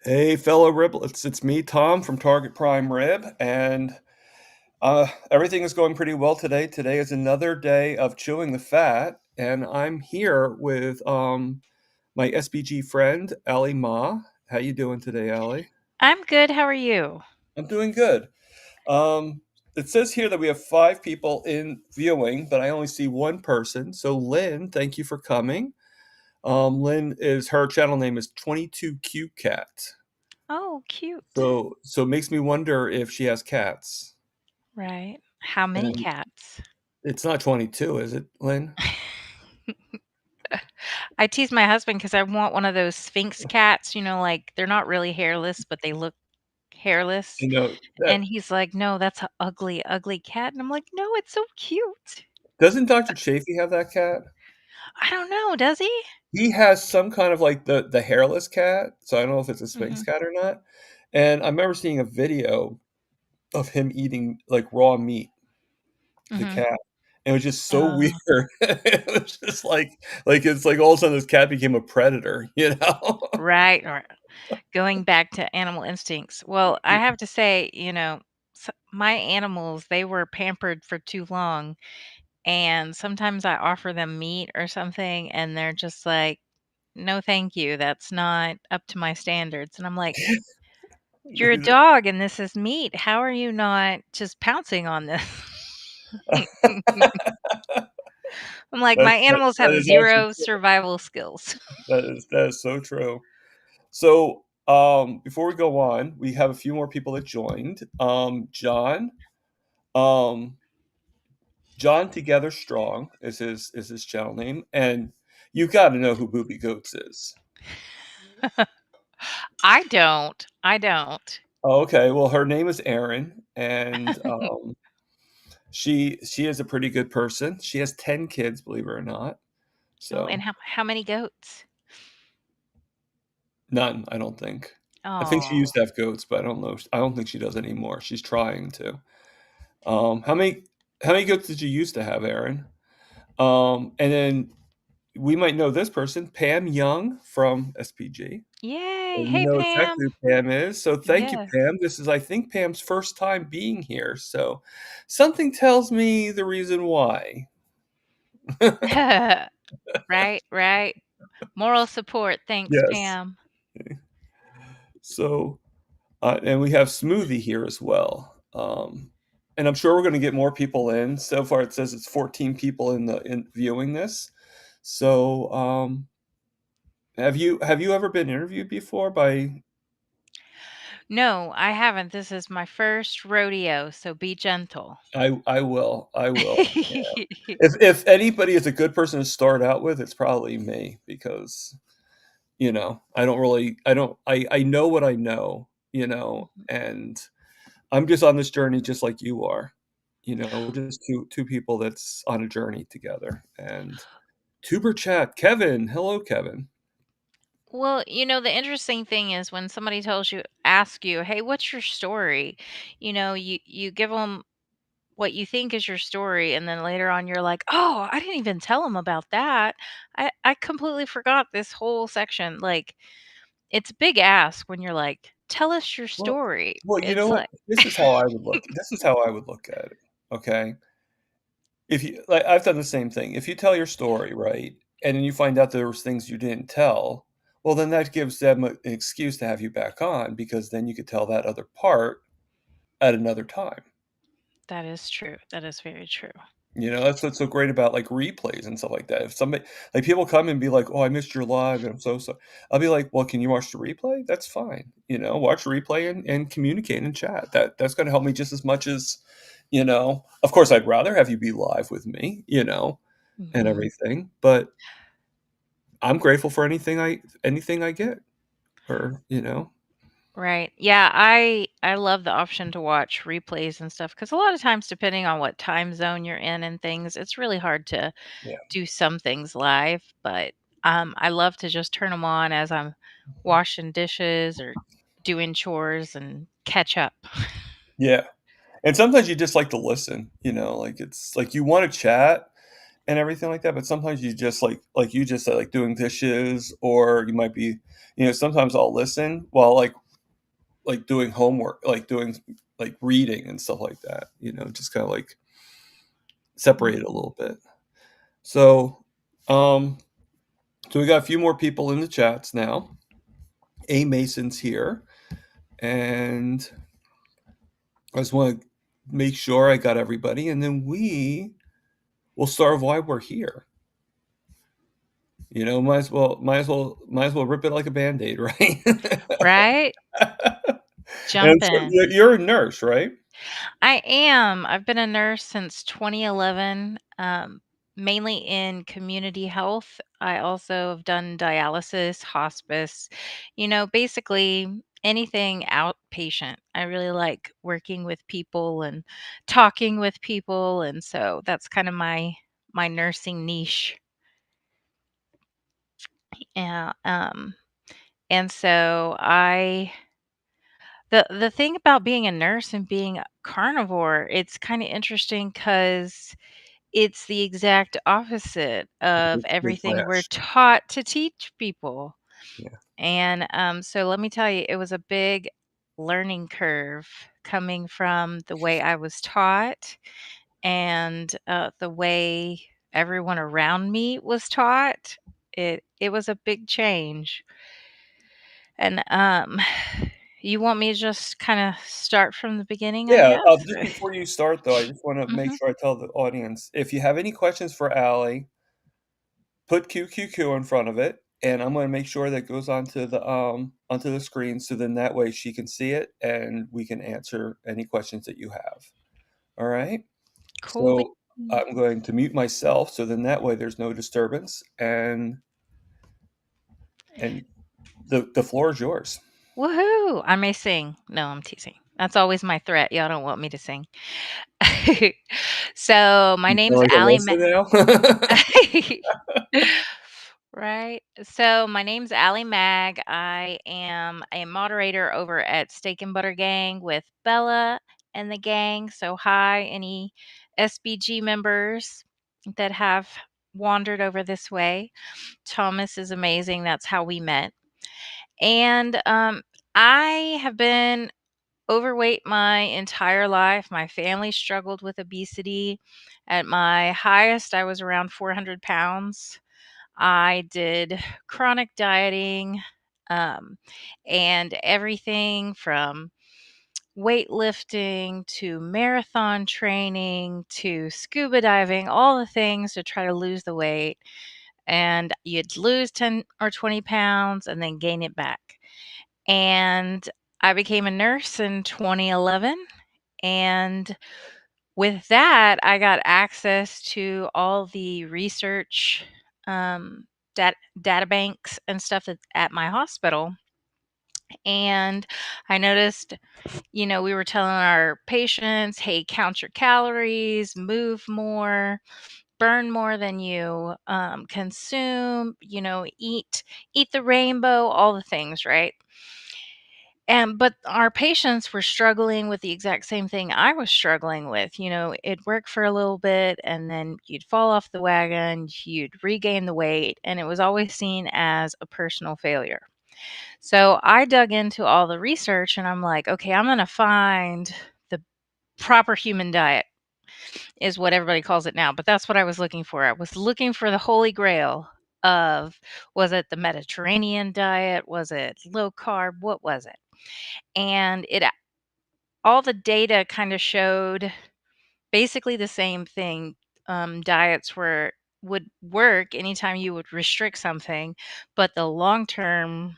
Hey, fellow Riblets, it's me, Tom from Target Prime Rib, and everything is going pretty well today. Today is another day of chewing the fat, and I'm here with my SBG friend, Ali Ma. How you doing today, Ali? I'm good. How are you? I'm doing good. Um, it says here that we have five people in viewing, but I only see one person. So, Lynn, thank you for coming. Lynn is her channel name is 22 Q Cat. Oh, cute. So it makes me wonder if she has cats. Right. How many And cats? it's not 22, is it, Lynn? I tease my husband because I want one of those Sphinx cats, like they're not really hairless, but they look hairless. You know, And that he's like, no, that's an ugly, ugly cat. And I'm like, no, it's so cute. doesn't Dr. Chafee have that cat? I don't know. Does he? He has some kind of like the hairless cat, so I don't know if it's a Sphinx Hmm. cat or not. And I remember seeing a video of him eating like raw meat, the Hmm. cat. And it was just so weird. Uh, It was just like it's like all of a sudden this cat became a predator, you know? right. Or going back to animal instincts. Well, I have to say, my animals, they were pampered for too long. And sometimes I offer them meat or something, and they're just like, "No, thank you. That's not up to my standards." And I'm like, "You're a dog and this is meat. How are you not just pouncing on this?" I'm like, "My animals That have is actually 0 survival skills." that is so true. So, before we go on, we have a few more people that joined. Um, John Together Strong is his channel name, and you got to know who Booby Goats is. I don't. Oh, okay, well, her name is Erin, and she is a pretty good person. She has 10 kids, believe it or not. Oh, and So how many goats? none, I don't think. I think she Oh, used to have goats, but I don't know. I don't think she does anymore. She's trying to. How many goats did you used to have, Aaron? And then we might know this person, Pam Young from SPG. yay. And you Hey, know exactly Pam. who Pam is. So thank you, Yes. Pam. This is, I think, Pam's first time being here. So something tells me the reason why. Right, right. Moral support. Thanks, Yes. Pam. So, and we have Smoothie here as well. And I'm sure we're going to get more people in. So far, it says it's 14 people in viewing this. So, have you ever been interviewed before by? No, I haven't. This is my first rodeo, so be gentle. I will. If anybody is a good person to start out with, it's probably me because I know what I know, and I'm just on this journey just like you are. We're just two people that's on a journey together. And tuber chat, Kevin. Hello, Kevin. Well, the interesting thing is when somebody asks you, "Hey, what's your story?" You give them what you think is your story, and then later on you're like, "Oh, I didn't even tell them about that. I completely forgot this whole section." Like, it's a big ask when you're like, "Tell us your Well, story." well, you know It's what? like This is how I would look at it. Okay. If you like, I've done the same thing. If you tell your story, right, and then you find out there was things you didn't tell, well, then that gives them an excuse to have you back on because then you could tell that other part at another time. that is true. That is very true. That's what's so great about like replays and stuff like that. If somebody like people come and be like, "Oh, I missed your live, and I'm so sorry," I'll be like, "Well, can you watch the replay? That's fine. Watch the replay and communicate and chat. That's going to help me just as much as, Of course, I'd rather have you be live with me, and Mhm. everything. But I'm grateful for anything I get, or Right. Yeah, I love the option to watch replays and stuff because a lot of times, depending on what time zone you're in and things, it's really hard to yeah, do some things live. But I love to just turn them on as I'm washing dishes or doing chores and catch up. yeah. And sometimes you just like to listen, like it's like you want to chat, and everything like that, but sometimes you just like you just said, like doing dishes, or you might be, sometimes I'll listen while like doing homework, like doing like reading and stuff like that, just kind of like separate it a Mhm. little bit. So, um, so we got a few more people in the chats now. A Mason's here, and I just want to make sure I got everybody, and then we will start why we're here. Might as well rip it like a band-aid, right? Right? And Jump so in. you're a nurse, right? I am. I've been a nurse since 2011, mainly in community health. I also have done dialysis, hospice, basically anything outpatient. I really like working with people and talking with people, and so that's kind of my nursing niche. Yeah, and so I the thing about being a nurse and being a carnivore, it's kind of interesting because it's the exact opposite of Big everything we're flash. taught to teach people. Yeah. And so let me tell you, it was a big learning curve coming from the way I was taught and the way everyone around me was taught. It was a big change. And you want me to just kind of start from the beginning, I Yeah, guess? just before you start, though, I just wanna make Mhm. sure I tell the audience, if you have any questions for Allie, put QQQ in front of it, and I'm gonna make sure that goes onto the screen, so then that way she can see it, and we can answer any questions that you have. Alright? Cool. So, I'm going to mute myself, so then that way there's no disturbance, and the floor is yours. Woohoo! I may sing. No, I'm teasing. That's always my threat. Y'all don't want me to sing. So, my You feel name's like Allie Ma Alyssa now? Right. So, my name's Allie Mag. I am a moderator over at Steak and Butter Gang with Bella and the gang. So, hi, any SBG members that have wandered over this way. Thomas is amazing. That's how we met. And I have been overweight my entire life. My family struggled with obesity. At my highest, I was around 400 pounds. I did chronic dieting um, and everything from weightlifting to marathon training to scuba diving, all the things to try to lose the weight. And you'd lose 10 or 20 pounds and then gain it back. And I became a nurse in 2011. And with that, I got access to all the research data banks and stuff that's at my hospital. And I noticed, we were telling our patients, hey, count your calories, move more, burn more than you consume, eat the rainbow, all the things, right? And but our patients were struggling with the exact same thing I was struggling with. It'd work for a little bit and then you'd fall off the wagon, you'd regain the weight, and it was always seen as a personal failure. So I dug into all the research and I'm like, okay, I'm going to find the proper human diet, is what everybody calls it now. But that's what I was looking for. I was looking for the holy grail of, was it the Mediterranean diet? Was it low carb? What was it? And all the data kind of showed basically the same thing. Diets would work anytime you would restrict something, but the long term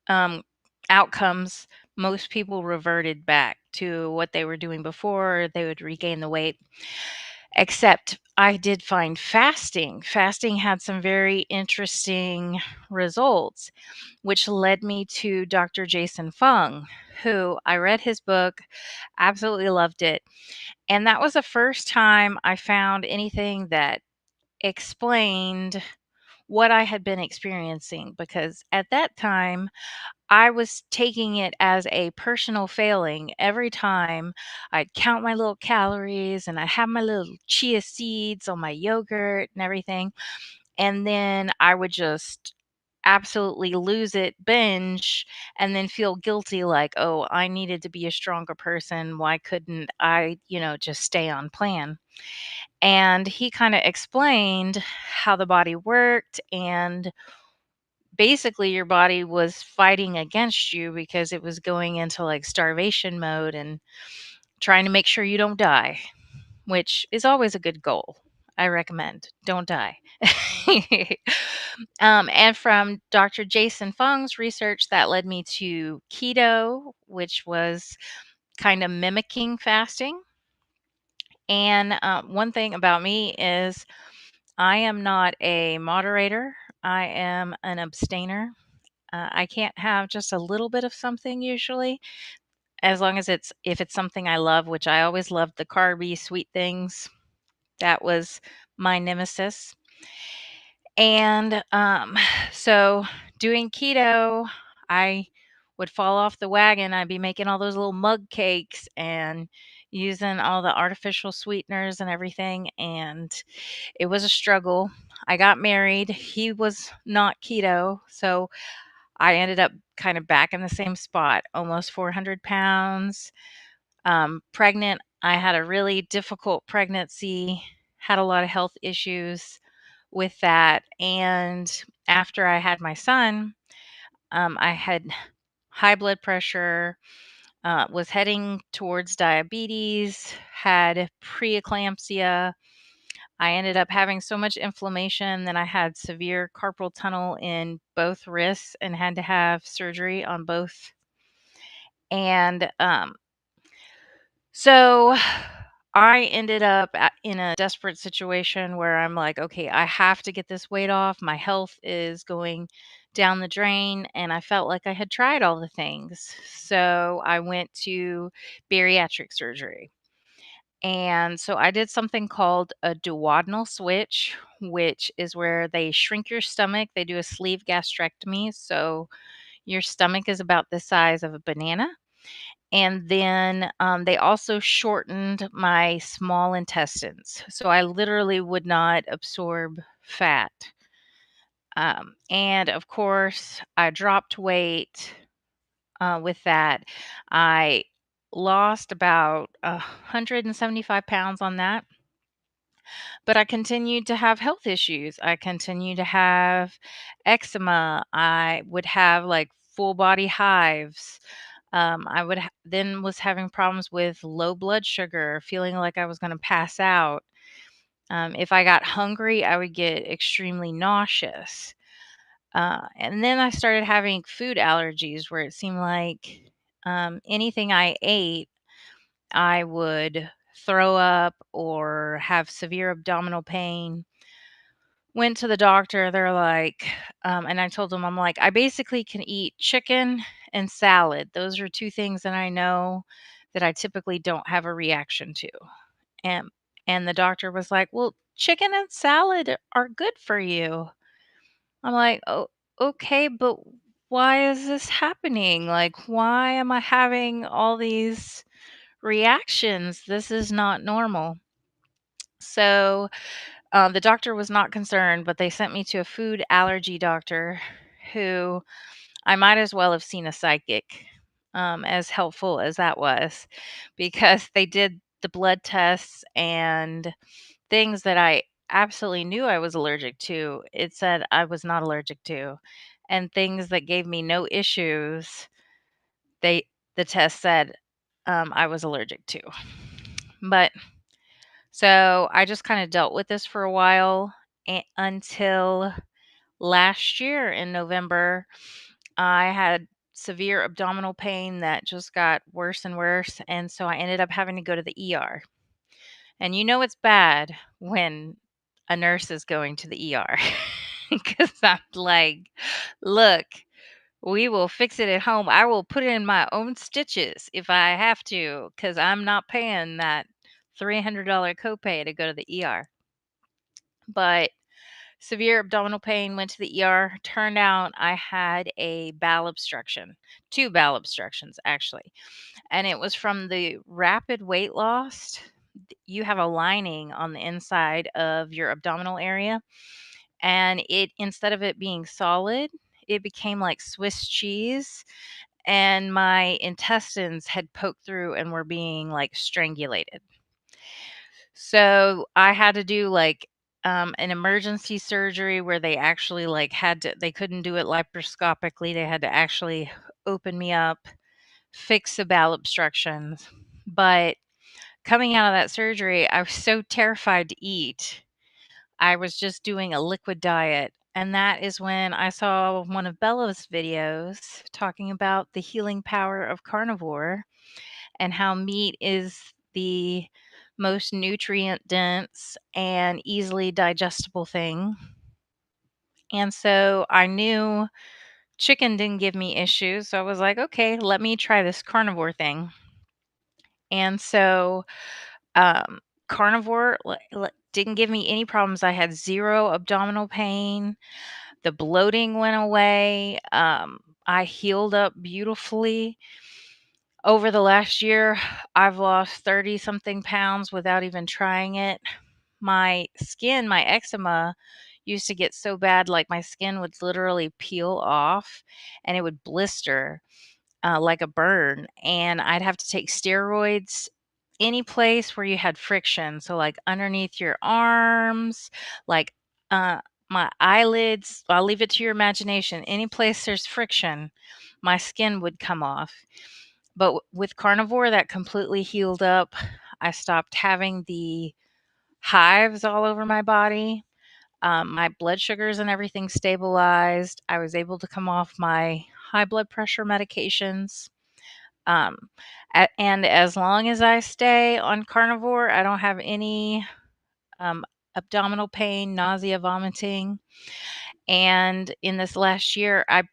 um, outcomes, most people reverted back to what they were doing before. They would regain the weight. Except I did find fasting. Fasting had some very interesting results, which led me to Dr. Jason Fung, who I read his book, absolutely loved it. And that was the first time I found anything that explained what I had been experiencing, because at that time I was taking it as a personal failing every time I'd count my little calories and I'd have my little chia seeds on my yogurt and everything. And then I would just absolutely lose it, binge, and then feel guilty like, oh, I needed to be a stronger person. Why couldn't I, just stay on plan? And he kind of explained how the body worked, and basically your body was fighting against you because it was going into like starvation mode and trying to make sure you don't die, which is always a good goal. I recommend don't die. And from Dr. Jason Fung's research, that led me to keto, which was kind of mimicking fasting. And one thing about me is I am not a moderator, I am an abstainer. I can't have just a little bit of something usually, as long as if it's something I love, which I always loved the carby sweet things. That was my nemesis. And so doing keto, I would fall off the wagon. I'd be making all those little mug cakes and using all the artificial sweeteners and everything. And it was a struggle. I got married. He was not keto. So I ended up kind of back in the same spot, almost 400 pounds. Pregnant, I had a really difficult pregnancy, had a lot of health issues with that. And after I had my son, I had high blood pressure, was heading towards diabetes, had preeclampsia. I ended up having so much inflammation that I had severe carpal tunnel in both wrists and had to have surgery on both. And so I ended up in a desperate situation where I'm like, okay, I have to get this weight off. My health is going down the drain. And I felt like I had tried all the things. So I went to bariatric surgery. And so I did something called a duodenal switch, which is where they shrink your stomach. They do a sleeve gastrectomy. So your stomach is about the size of a banana. And then they also shortened my small intestines. So I literally would not absorb fat. And of course, I dropped weight with that. I lost about 175 pounds on that. But I continued to have health issues. I continued to have eczema. I would have like full body hives. I then was having problems with low blood sugar, feeling like I was going to pass out. If I got hungry, I would get extremely nauseous. And then I started having food allergies where it seemed like anything I ate, I would throw up or have severe abdominal pain. Went to the doctor, they're like, and I told them, I'm like, I basically can eat chicken and salad. Those are 2 things that I know that I typically don't have a reaction to. And and the doctor was like, "Well, chicken and salad are good for you." I'm like, "Oh, okay, but why is this happening? Like, why am I having all these reactions? This is not normal." So the doctor was not concerned, but they sent me to a food allergy doctor who I might as well have seen a psychic, as helpful as that was, because they did the blood tests and things that I absolutely knew I was allergic to. It said I was not allergic to, and things that gave me no issues, they the test said I was allergic to. But so I just kind of dealt with this for a while until last year in November. I had severe abdominal pain that just got worse and worse. And so I ended up having to go to the ER. And you know it's bad when a nurse is going to the ER because I'm like, look, we will fix it at home. I will put in my own stitches if I have to because I'm not paying that $300 copay to go to the ER. But severe abdominal pain, went to the ER. Turned out I had a bowel obstruction, 2 bowel obstructions, actually, and it was from the rapid weight loss. You have a lining on the inside of your abdominal area, and it instead of it being solid, it became like Swiss cheese, and my intestines had poked through and were being, like, strangulated. So, I had to do, like, an emergency surgery where they actually, like, they couldn't do it laparoscopically, they had to actually open me up, fix the bowel obstructions, but coming out of that surgery, I was so terrified to eat. I was just doing a liquid diet, and that is when I saw one of Bella's videos talking about the healing power of carnivore and how meat is the most nutrient dense and easily digestible thing. And so I knew chicken didn't give me issues. So I was like, okay, let me try this carnivore thing. And so um, carnivore didn't give me any problems. I had zero abdominal pain. The bloating went away. I healed up beautifully. Over the last year, I've lost 30 something pounds without even trying it. My skin, my eczema used to get so bad, like my skin would literally peel off and it would blister like a burn. And I'd have to take steroids any place where you had friction. So, like underneath your arms, like uh, my eyelids, I'll leave it to your imagination. Any place there's friction, my skin would come off. But with carnivore, that completely healed up. I stopped having the hives all over my body. My blood sugars and everything stabilized. I was able to come off my high blood pressure medications. Um, and as long as I stay on carnivore, I don't have any um, abdominal pain, nausea, vomiting. And in this last year, I've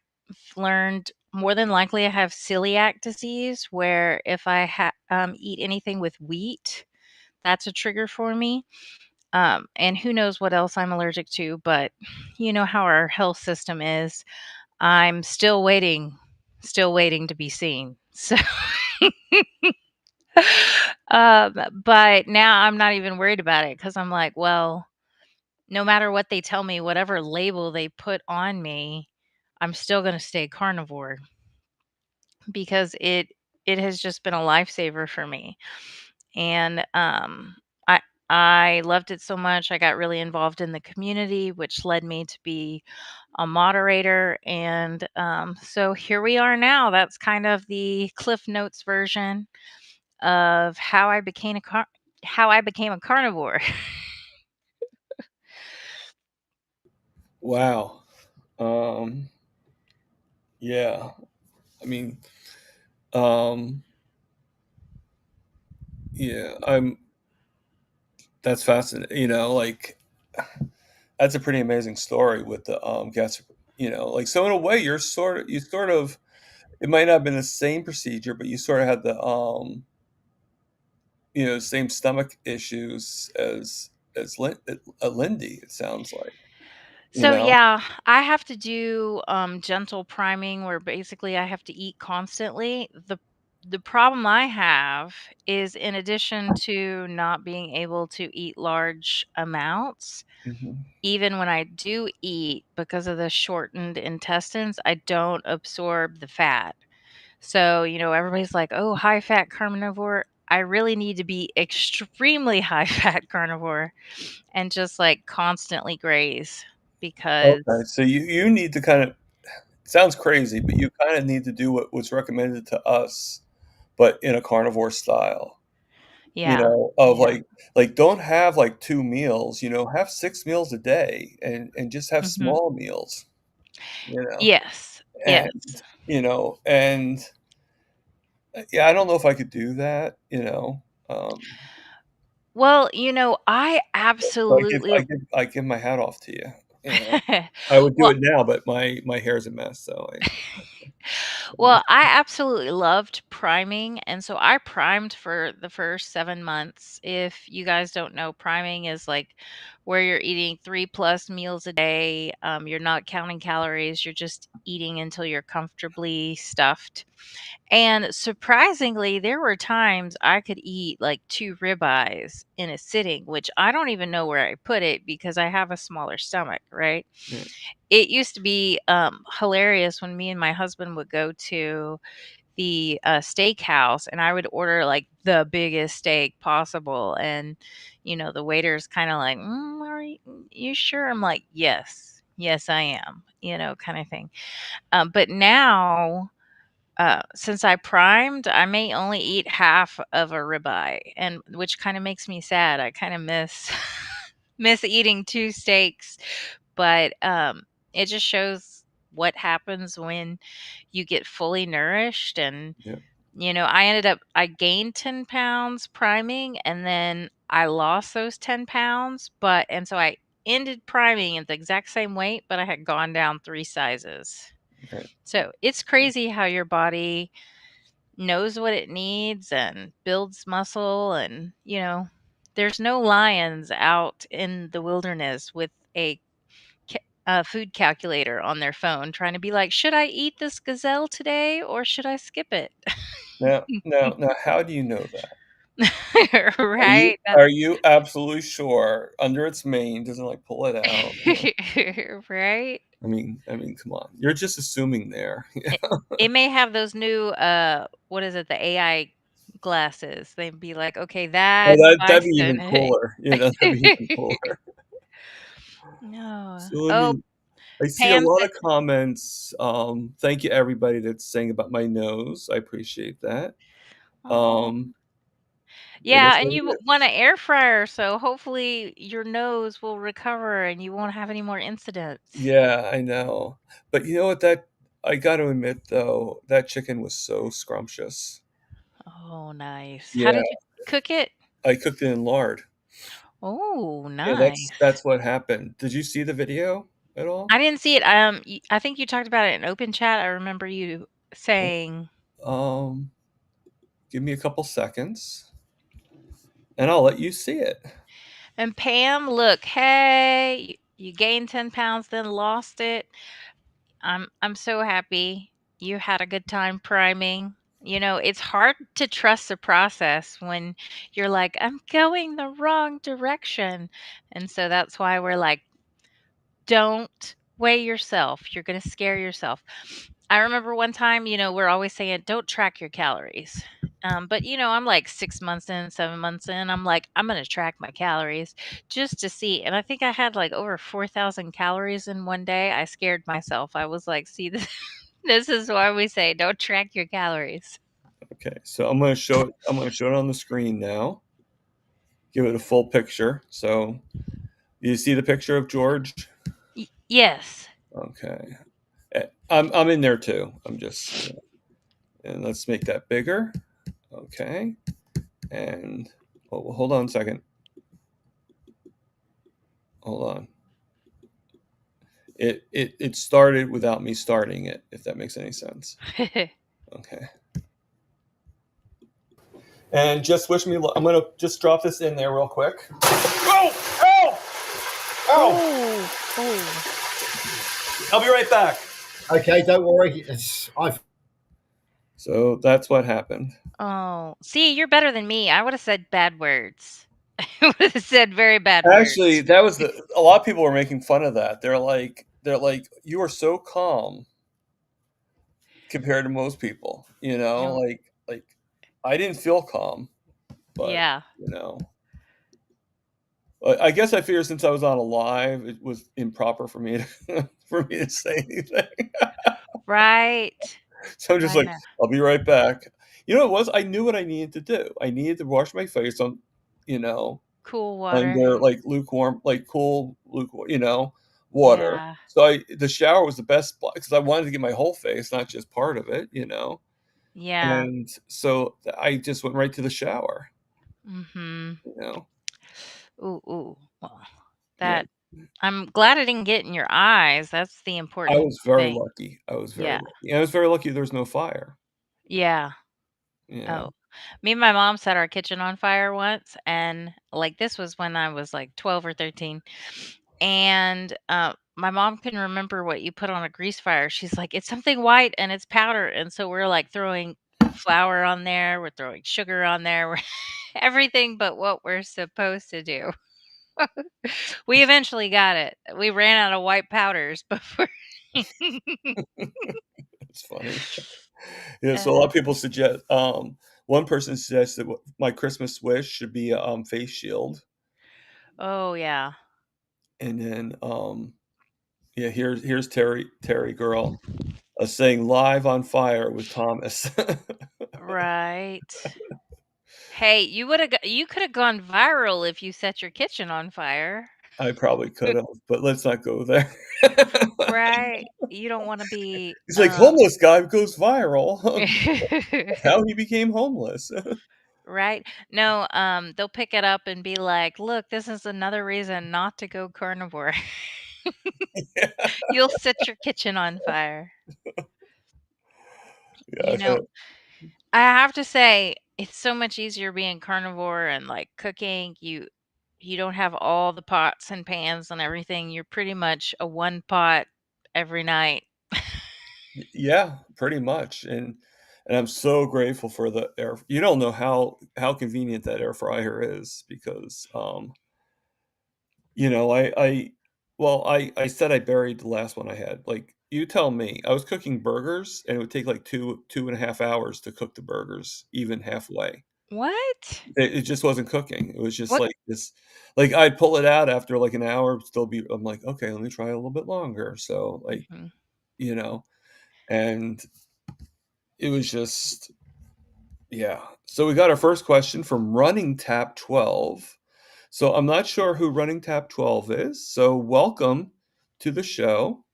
learned more than likely I have celiac disease, where if I eat anything with wheat, that's a trigger for me. And who knows what else I'm allergic to, but you know how our health system is. I'm still waiting to be seen. So, but now I'm not even worried about it because I'm like, well, no matter what they tell me, whatever label they put on me, I'm still going to stay carnivore because it has just been a lifesaver for me. And I I loved it so much. I got really involved in the community, which led me to be a moderator. And so here we are now. That's kind of the Cliff Notes version of how I became a carnivore. Wow. Um, yeah. I mean, um, yeah, that's fascinating. Like that's a pretty amazing story with the gas. Like so in a way, you sort of it might not have been the same procedure, but you sort of had the same stomach issues as Lindy. It sounds like you So know. yeah, I have to do gentle priming where basically I have to eat constantly. The problem I have is in addition to not being able to eat large amounts, Mhm. even when I do eat because of the shortened intestines, I don't absorb the fat. So, everybody's like, "Oh, high fat carnivore." I really need to be extremely high fat carnivore and just like constantly graze Okay, because so you need to kind of sounds crazy, but you kind of need to do what's recommended to us, but in a carnivore style. yeah. Of Yeah. like don't have like 2 meals, have 6 meals a day and just have Mhm. small meals, you know? Yes. Yes. And, and yeah, I don't know if I could do that, Well, I so absolutely I give my hat off to you, you know? I would do well, it now, but my hair's a mess, so I well, I absolutely loved priming, and so I primed for the first 7 months. If you guys don't know, priming is like where you're eating 3 plus meals a day. You're not counting calories, you're just eating until you're comfortably stuffed. And surprisingly, there were times I could eat like 2 ribeyes in a sitting, which I don't even know where I put it because I have a smaller stomach, right? Yeah, It used to be hilarious when me and my husband would go to the steakhouse and I would order like the biggest steak possible. And, the waiter's kind of like, are you sure? I'm like, yes, yes, I am, kind of thing. But now, since I primed, I may only eat half of a ribeye, and which kind of makes me sad. I kind of miss miss eating two steaks, but it just shows what happens when you get fully nourished. And yeah, I gained 10 pounds priming, and then I lost those 10 pounds, and so I ended priming at the exact same weight, but I had gone down 3 sizes. right. So it's crazy how your body knows what it needs and builds muscle. And there's no lions out in the wilderness with a food calculator on their phone trying to be like, should I eat this gazelle today or should I skip it? Now, how do you know that? Are you Right. are you absolutely sure under its mane doesn't, like, pull it out? Right. Come on. You're just assuming there. it, it may have those new what is it, the AI glasses. They'd be like, okay, Oh, that's that'd be even bison. cooler, that'd be even cooler. No. So let Oh, me I see a Pam lot said, of comments, thank you everybody that's saying about my nose, I appreciate that. oh, Um, I guess yeah, and what you it is. want an air fryer, so hopefully your nose will recover and you won't have any more incidents. Yeah, I know. But you know what, that I gotta admit though, that chicken was so scrumptious. Oh, nice. How Yeah, did you cook it? I cooked it in lard. Oh, Yeah, nice. that's what happened. Did you see the video at all? I didn't see it. I think you talked about it in open chat. I remember you saying, Um, Give me a couple seconds, and I'll let you see it. and Pam, look, hey, you gained 10 pounds, then lost it. I'm so happy you had a good time priming. It's hard to trust the process when you're like, I'm going the wrong direction. And so that's why we're like, don't weigh yourself. You're going to scare yourself. I remember one time, we're always saying, don't track your calories. But, I'm like 6 months in, 7 months in. I'm like, I'm going to track my calories just to see. And I think I had like over 4,000 calories in one day. I scared myself. I was like, see, this is why we say don't track your calories. Okay, so I'm gonna show it on the screen now. Give it a full picture. So, you see the picture of George? Yes. Okay. I'm in there too. And let's make that bigger. Okay. And well, hold on a second. Hold on. It started without me starting it, if that makes any sense. Okay. And just wish me luck. I'm gonna just drop this in there real quick. Oh! Oh! Oh! Oh, oh, I'll be right back. Okay, don't worry. I've So that's what happened. oh. See, you're better than me. I would have said bad words. I would have said very bad Actually, words. that was a lot of people were making fun of that. They're like, you are so calm compared to most people. Oh, Like I didn't feel calm, but yeah. you know, I guess I figured since I was on a live, it was improper for me to for me to say anything. Right. So I'm just I like, know. I'll be right back. You know what it was? I knew what I needed to do. I needed to wash my face on, you know, Cool water. under like lukewarm, like cool, lukewarm, water. Yeah. So the shower was the best because I wanted to get my whole face, not just part of it. Yeah. And so I just went right to the shower. Mhm. You know, Ooh, ooh. Well, yeah. that I'm glad I didn't get in your eyes. That's the I important was very thing. lucky. I was very Yeah. lucky. And I was very lucky there was no fire. Yeah. Yeah. Oh, me and my mom set our kitchen on fire once, and, like, this was when I was, like, 12 or 13, and, my mom couldn't remember what you put on a grease fire. She's like, "It's something white and it's powder," and so we're, like, throwing flour on there, we're throwing sugar on there, we're everything but what we're supposed to do. We eventually got it. We ran out of white powders before. It's funny. Yeah, so a lot Uh, of people suggest, one person suggests that my Christmas wish should be a, face shield, oh, yeah. and then, yeah, here's Terry girl, saying "Live on Fire with Thomas." Right. Hey, you coulda gone viral if you set your kitchen on fire. I probably could have, but let's not go there. Right. You don't wanna be, He's like, "Homeless guy goes viral." How he became homeless. right? No, they'll pick it up and be like, "Look, this is another reason not to go carnivore." You'll set your kitchen on fire. Yeah, You know, I have to say, it's so much easier being carnivore and, like, cooking. You don't have all the pots and pans and everything. You're pretty much a one pot every night. yeah, pretty much, and I'm so grateful for the air you don't know how convenient that air fryer is because, I well, I said I buried the last one I had, like, you tell me, I was cooking burgers, and it would take, like, 2.5 hours to cook the burgers even halfway. What? It just wasn't cooking, it was just What? like this like, I'd pull it out after, like, an hour, still be I'm like, "Okay, let me try a little bit longer," so, like, Mhm. you know, and it was just yeah. So we got our first question from Running Tap 12. So I'm not sure who Running Tap 12 is. So welcome to the show.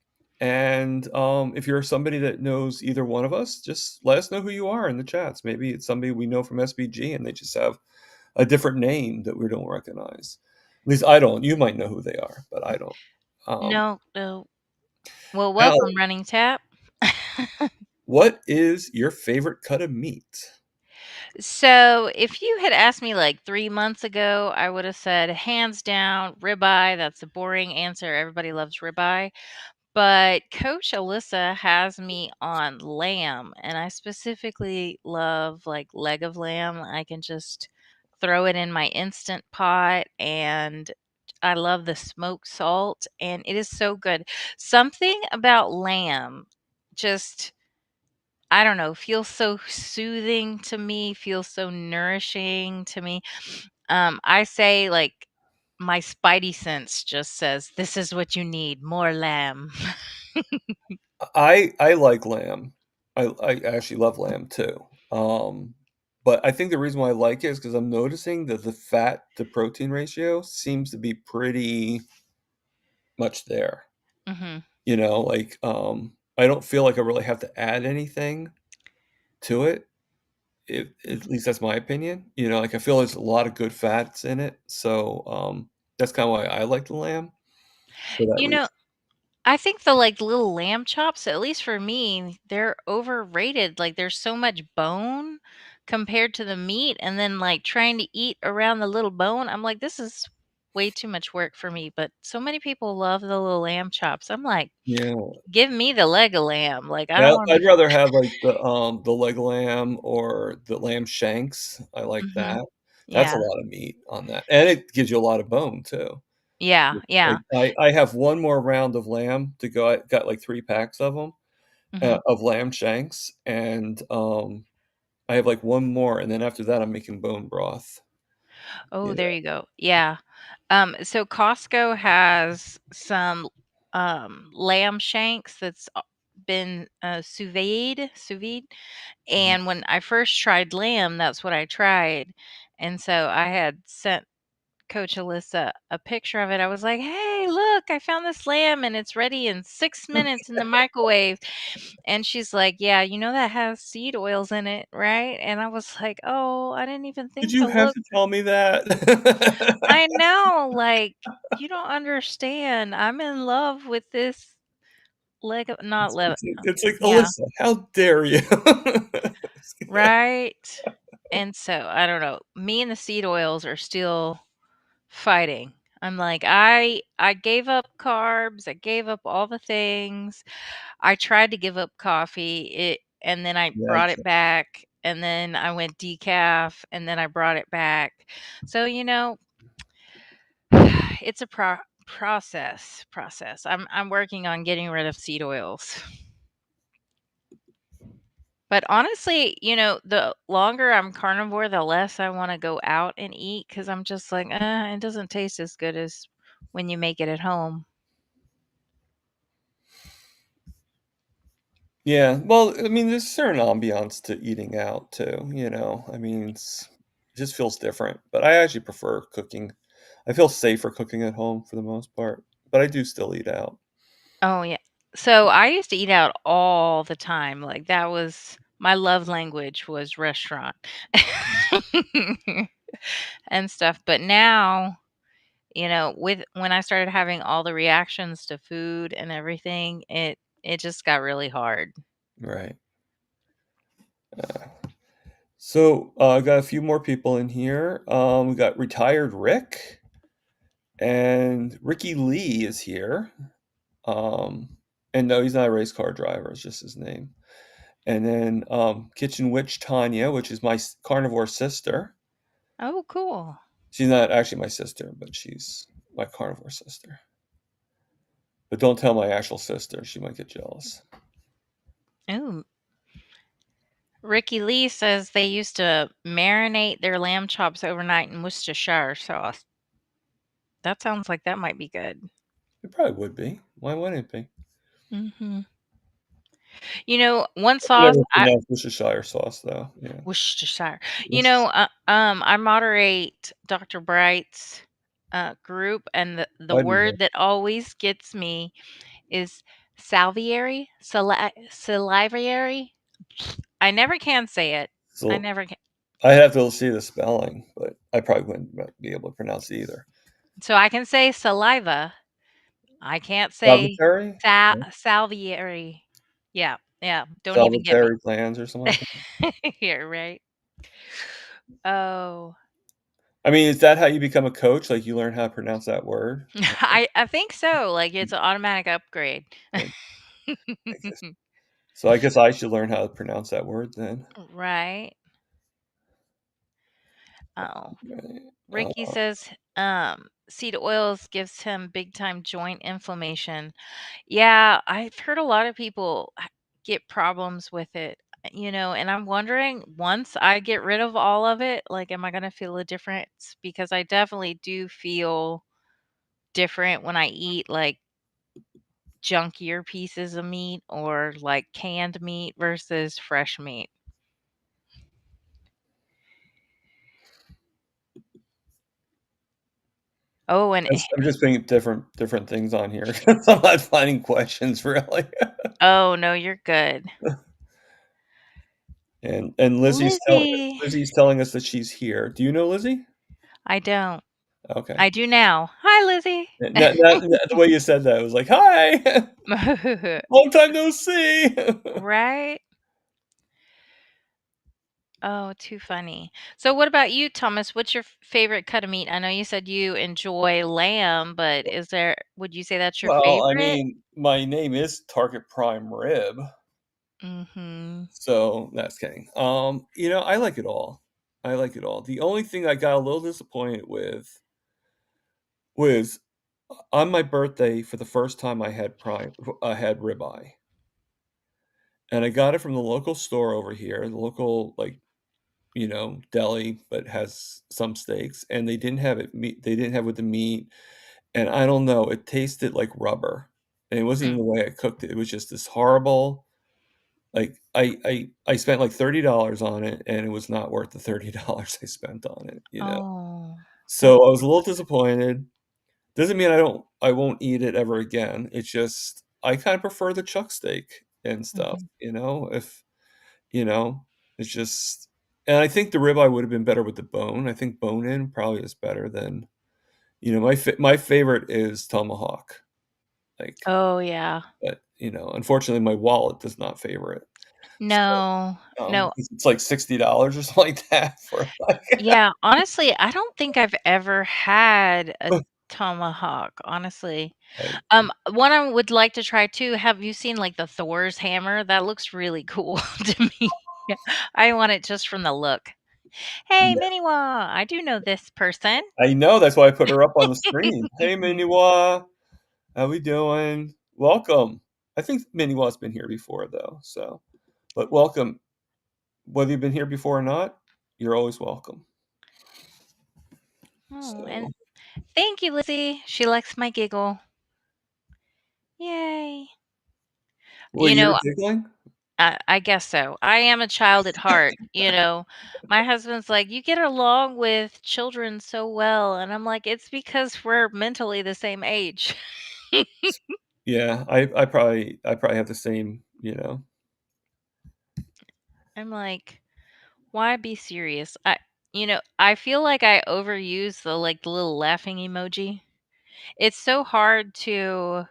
And if you're somebody that knows either one of us, just let us know who you are in the chats. Maybe it's somebody we know from SBG and they just have a different name that we don't recognize. At least I don't. You might know who they are, but I don't. Um, No, no. Well, Al, welcome, Running Tap. what is your favorite cut of meat? So, if you had asked me like 3 months ago, I would have said hands down ribeye. That's a boring answer. Everybody loves ribeye. But Coach Alyssa has me on lamb, and I specifically love like leg of lamb. I can just throw it in my instant pot, and I love the smoked salt, and it is so good. Something about lamb just, I don't know, feels so soothing to me, feels so nourishing to me. I say like my spidey sense just says, "This is what you need, more lamb." I like lamb. I actually love lamb too. But I think the reason why I like it is because 'cause I'm noticing that the fat to protein ratio seems to be pretty much there. Mhm. Like, I don't feel like I really have to add anything to it. At least that's my opinion. Like, I feel there's a lot of good fats in it, so, that's kinda why I like the lamb for that You know, reason. I think the, like, little lamb chops, at least for me, they're overrated, like, there's so much bone compared to the meat, and then, like, trying to eat around the little bone, I'm like, "This is way too much work for me," but so many people love the little lamb chops. I'm like, Yeah. "Give me the leg of lamb," like, I Yeah, don't wanna I'd be. rather have, like, the leg lamb or the lamb shanks, I like Mhm. that. That's a Yeah. lot of meat on that, and it gives you a lot of bone too. Yeah, Like, yeah. I have 1 more round of lamb to go. I got, like, 3 packs of them, Mhm. of lamb shanks, and, I have, like, 1 more, and then after that, I'm making bone broth, Oh, you there know? you go. Yeah. So Costco has some lamb shanks that's been sous vide. Mhm. And when I first tried lamb, that's what I tried. And so I had sent Coach Alyssa a picture of it. I was like, "Hey, look, I found this lamb and it's ready in 6 minutes in the microwave." And she's like, "Yeah, you know that has seed oils in it, right?" And I was like, "Oh, I didn't even Did think you to have look." to tell me that? I know, like, you don't understand. I'm in love with this Lego, not It's Lego. it's like it's like, Yeah. "Alyssa, how dare you?" right? And so, I don't know, me and the seed oils are still fighting. I'm like, I gave up carbs, I gave up all the things. I tried to give up coffee, and then I Yeah, I brought it can't. back, and then I went decaf, and then I brought it back. So, it's a process. I'm working on getting rid of seed oils. But honestly, the longer I'm carnivore, the less I wanna go out and eat because 'cause I'm just like, it doesn't taste as good as when you make it at home." Yeah, well, I mean, there's a certain ambiance to eating out too, you know? I mean, it just feels different, but I actually prefer cooking. I feel safer cooking at home for the most part, but I do still eat out. Oh, yeah. So, I used to eat out all the time, like, that was my love language was restaurant and stuff, but now, with when I started having all the reactions to food and everything, it just got really hard. Right. So, I got a few more people in here. We got retired Rick, and Ricky Lee is here. Um, and no, he's not a race car driver, it's just his name. And then, Kitchen Witch Tanya, which is my carnivore sister. Oh, cool. She's not actually my sister, but she's my carnivore sister. But don't tell my actual sister, she might get jealous. Ooh. Ricky Lee says they used to marinate their lamb chops overnight in Worcestershire sauce. That sounds like that might be good. It probably would be. Why wouldn't it be? Mhm. One I sauce never I pronounced Worcestershire sauce, though. Yeah. Worcestershire. Worcestershire. I moderate Dr. Bright's, group, and the I do that. word that always gets me is salivary? I never can say it. I So never can. I have to see the spelling, but I probably wouldn't be able to pronounce it either. So I can say saliva. I can't say Salvatore? Yeah. salviary. Yeah, yeah, don't even get me. Salvatore plans or something like that. Here, right? Oh, I mean, is that how you become a coach? Like, you learn how to pronounce that word? I think so, like, it's an automatic upgrade. I I guess so I guess I should learn how to pronounce that word then. Right? Oh, Right. Ricky says, seed oils gives him big time joint inflammation. Yeah, I've heard a lot of people get problems with it, and I'm wondering once I get rid of all of it, like, am I going to feel a difference? Because I definitely do feel different when I eat like junkier pieces of meat or like canned meat versus fresh meat. Oh, and I'm just putting different things on here 'cause I'm not finding questions really. oh no, you're good. And Lizzie. Lizzie's telling us that she's here. Do you know Lizzie? I don't. Okay. I do now. Hi, Lizzie. Not the way you said that, it was like, "Hi, long time no see." Right? Oh, too funny. So what about you, Thomas? What's your favorite cut of meat? I know you said you enjoy lamb, but would you say that's your Well, I favorite? mean, my name is Target Prime Rib, Mhm. so that's kidding. I like it all. I like it all. The only thing I got a little disappointed with was on my birthday, for the first time, I had ribeye, and I got it from the local store over here, the local, like, deli, but has some steaks, and they didn't have it with the meat, and I don't know, it tasted like rubber, and it wasn't Mm. even the way I cooked it, it was just this horrible, like, I spent, like, $30 on it, and it was not worth the $30 I spent on it, you know? Oh, that's So, I was a little disappointed. Doesn't mean I won't eat it ever again, it's just I kinda prefer the chuck steak and stuff, mhm. if you know, it's just, and I think the ribeye would have been better with the bone. I think bone-in probably is better than, my favorite is tomahawk, like, Oh, yeah. but, unfortunately, my wallet does not favor it. No, no. It's like $60 or something like that for like Yeah, honestly, I don't think I've ever had a tomahawk, honestly. like, One I would like to try too, have you seen, like, the Thor's hammer? That looks really cool to me. Yeah, I want it just from the look. "Hey, yeah. Miniwa, I do know this person." I know, that's why I put her up on the screen. "Hey, Miniwa, how we doing? Welcome." I think Miniwa's been here before though, so but welcome. Whether you've been here before or not, you're always welcome. Oh, and So, thank you, Lizzie. She likes my giggle. Yay. well, You you're know, giggling? I guess so. I am a child at heart, you know. My husband's like, "You get along with children so well." And I'm like, "It's because we're mentally the same age." Yeah, I probably have the same, you know. I'm like, "Why be serious?" I feel like I overuse the little laughing emoji. It's so hard to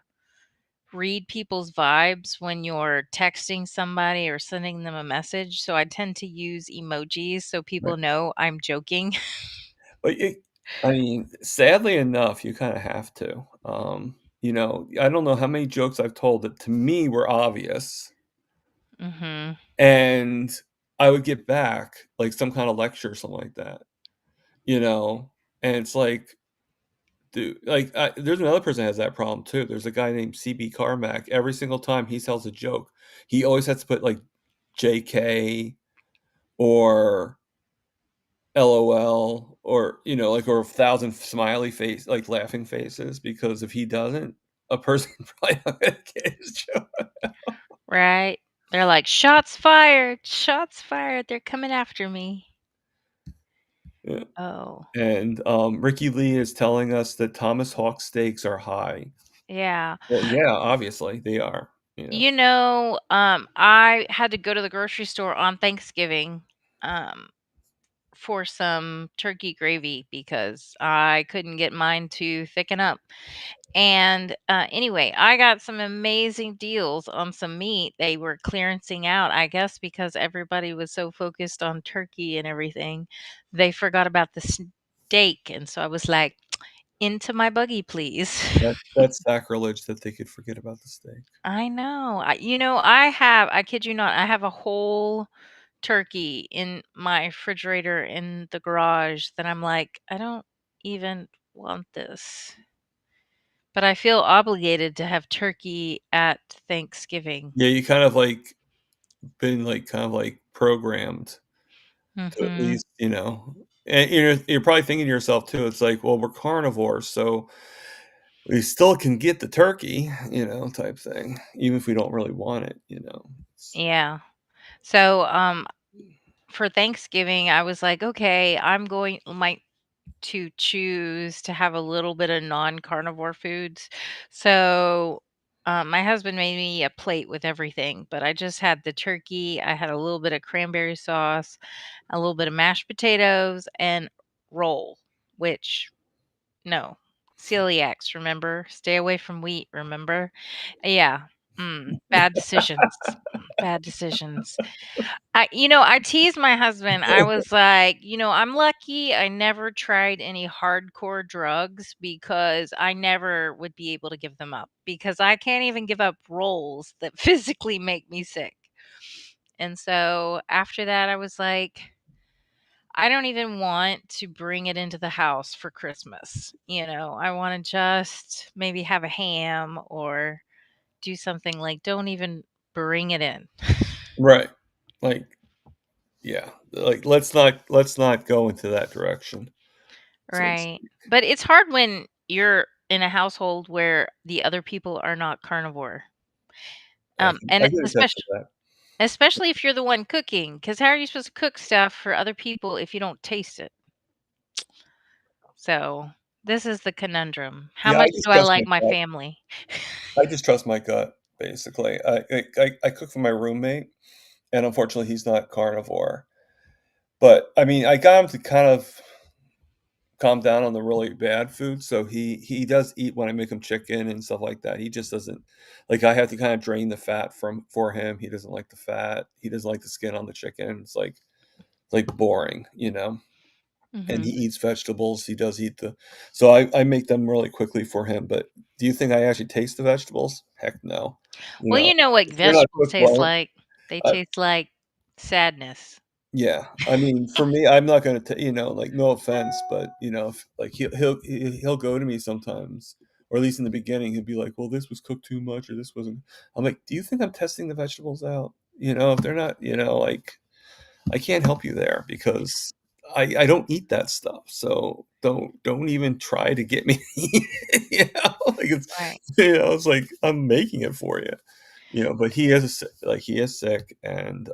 read people's vibes when you're texting somebody or sending them a message, so I tend to use emojis so people Right. know I'm joking. But I mean, sadly enough, you kinda have to. I don't know how many jokes I've told that to me were obvious, Mhm. and I would get back, like, some kinda lecture or something like that, you know? And it's like, dude, like, there's another person that has that problem too. There's a guy named CB Carmack. Every single time he tells a joke, he always has to put, like, JK or LOL or, like, or 1,000 smiley face like, laughing faces, because if he doesn't, a person probably not gonna get his joke. Right? They're like, "Shots fired, shots fired, they're coming after me." Yeah, Oh, and, Ricky Lee is telling us that Thomas Hawk steaks are high. yeah. Well, yeah, obviously, they are, I had to go to the grocery store on Thanksgiving, um, for some turkey gravy because I couldn't get mine to thicken up. And, anyway, I got some amazing deals on some meat they were clearancing out, I guess because everybody was so focused on turkey and everything, they forgot about the steak, and so I was like, "Into my buggy, please." That's sacrilege that they could forget about the steak. I know. I kid you not, I have a whole turkey in my refrigerator in the garage that I'm like, "I don't even want this." But I feel obligated to have turkey at Thanksgiving. Yeah, you kind of, like, been, like, kind of, like, programmed to at Mhm. least, and you're probably thinking to yourself too, it's like, "Well, we're carnivores, so we still can get the turkey," type thing, even if we don't really want it, It's Yeah. So, for Thanksgiving, I was like, "Okay, I'm going might to choose to have a little bit of non-carnivore foods." So, my husband made me a plate with everything, but I just had the turkey, I had a little bit of cranberry sauce, a little bit of mashed potatoes, and roll, which no, celiacs, remember? Stay away from wheat, remember? Yeah, bad decisions, bad decisions. I teased my husband. I was like, "I'm lucky I never tried any hardcore drugs because I never would be able to give them up because I can't even give up rolls that physically make me sick." And so after that, I was like, I don't even want to bring it into the house for Christmas. I want to just maybe have a ham or do something like don't even bring it in. Right. Like, yeah, like, let's not go into that direction, so to Right. speak. But it's hard when you're in a household where the other people are not carnivore. I And can attest to that. especially if you're the one cooking, because how are you supposed to cook stuff for other people if you don't taste it? So this is the conundrum. How Yeah, I much just do I trust my like my gut. family? I just trust my gut, basically. I cook for my roommate, and unfortunately, he's not carnivore. But, I mean, I got him to kind of calm down on the really bad food, so he does eat when I make him chicken and stuff like that. He just doesn't like, I have to kinda drain the fat from for him. He doesn't like the fat. He doesn't like the skin on the chicken. It's, like, boring, you know? And he Mhm. eats vegetables. He does eat the so I make them really quickly for him, but do you think I actually taste the vegetables? Heck no. You Well, know, you know what if they're not vegetables cooked taste well, like? They I taste like sadness. yeah, I mean, for me, I'm not gonna like, no offense, but, if like, he'll go to me sometimes, or at least in the beginning, he'll be like, "Well, this was cooked too much, or this wasn't." I'm like, "Do you think I'm testing the vegetables out?" If they're not, like, I can't help you there because I don't eat that stuff, so don't even try to get me to eat it, Like, Right. it's like, I'm making it for you, but he is sick, and,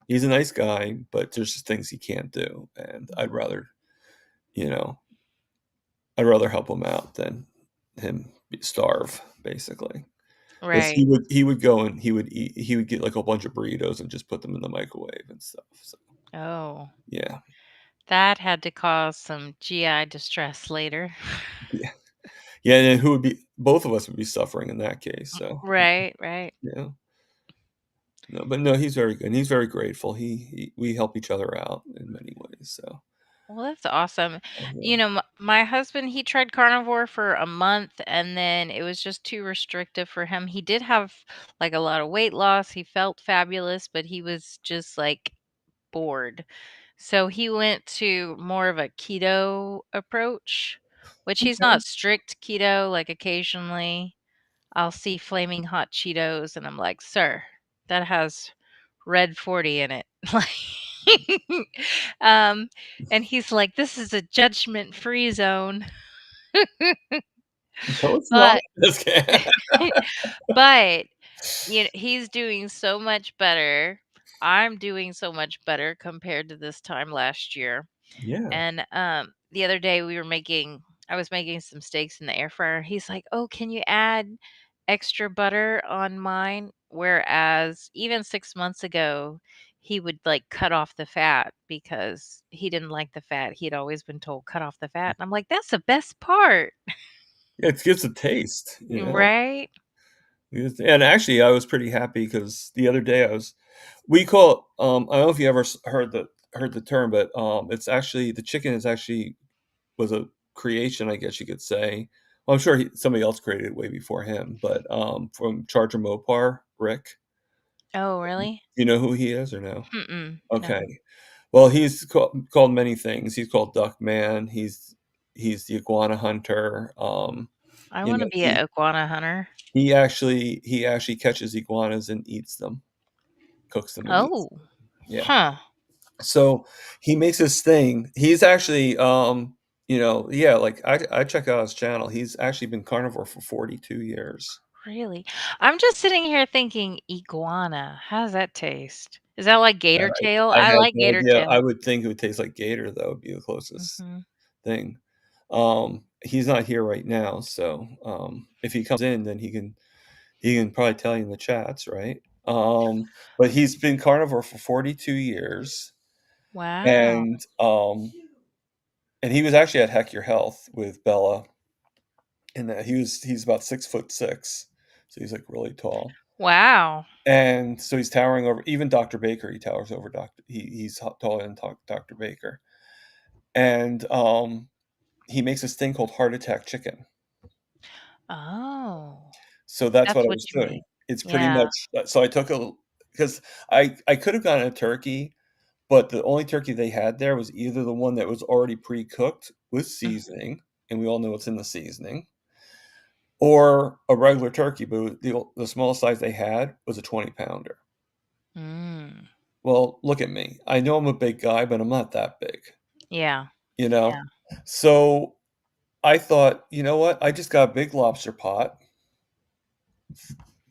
he's a nice guy, but there's just things he can't do, and you know, I'd rather help him out than him starve, basically. Because Right. he would go and he would get, like, a bunch of burritos and just put them in the microwave and stuff, so, Oh, yeah. that had to cause some GI distress later. Yeah. Yeah, and then who would be both of us would be suffering in that case, so, Right, right. yeah. No, but no, he's very good, and he's very grateful. We help each other out in many ways, so, Well, that's awesome. yeah. My husband, he tried carnivore for a month and then it was just too restrictive for him. He did have like a lot of weight loss. He felt fabulous, but he was just like bored. So he went to more of a keto approach, which he's Okay. not strict keto. Like occasionally I'll see flaming hot Cheetos and I'm like, "Sir, that has red 40 in it." Like, um, and he's like, "This is a judgment-free zone." No, it's not. But Just kidding. but, he's doing so much better. I'm doing so much better compared to this time last year. Yeah. And, the other day I was making some steaks in the air fryer. He's like, "Oh, can you add extra butter on mine?" Whereas even 6 months ago, he would, like, cut off the fat because he didn't like the fat. He'd always been told, "Cut off the fat." And I'm like, "That's the best part." Yeah, it gives a taste, Right? And actually, I was pretty happy because the other day we call it, I don't know if you ever heard the term, but, it's actually the chicken is actually was a creation, I guess you could say. Well, I'm sure somebody else created it way before him, but, from Charger Mopar, Rick. Oh, really? You know who he is or no? Mm-mm, no. Okay. Well, he's called many things. He's called Duck Man. He's the iguana hunter. I You know, wanna be a iguana hunter. he actually catches iguanas and eats them, cooks them and eats Oh, them. Yeah. huh, So he makes this thing. He's actually, yeah, like I check out his channel. He's actually been carnivore for 42 years. really? I'm just sitting here thinking, "Iguana, how does that taste?" Is that like Yeah, gator tail? I I have like no gator idea. I tail. would think it would taste like gator though, would be the closest Mhm. thing. He's not here right now, so, if he comes in, then he can probably tell you in the chats, right? But he's been carnivore for 42 years, Wow. and, and he was actually at Heck Your Health with Bella, and that he's about 6'6", so he's, like, really tall, Wow. and so he's towering over even Dr. Baker, he towers over he's taller than Dr. Baker, and, he makes this thing called heart attack chicken. Oh, So that's what that's I what was you doing. mean. It's pretty Yeah. much so I took a because I could have gotten a turkey, but the only turkey they had there was either the one that was already pre-cooked with Mhm. seasoning, and we all know what's in the seasoning, or a regular turkey, but the smallest size they had was a 20-pounder. Mm. Well, look at me. I know I'm a big guy, but I'm not that big, Yeah, you yeah. know? So, I thought, "You know what? I just got a big lobster pot,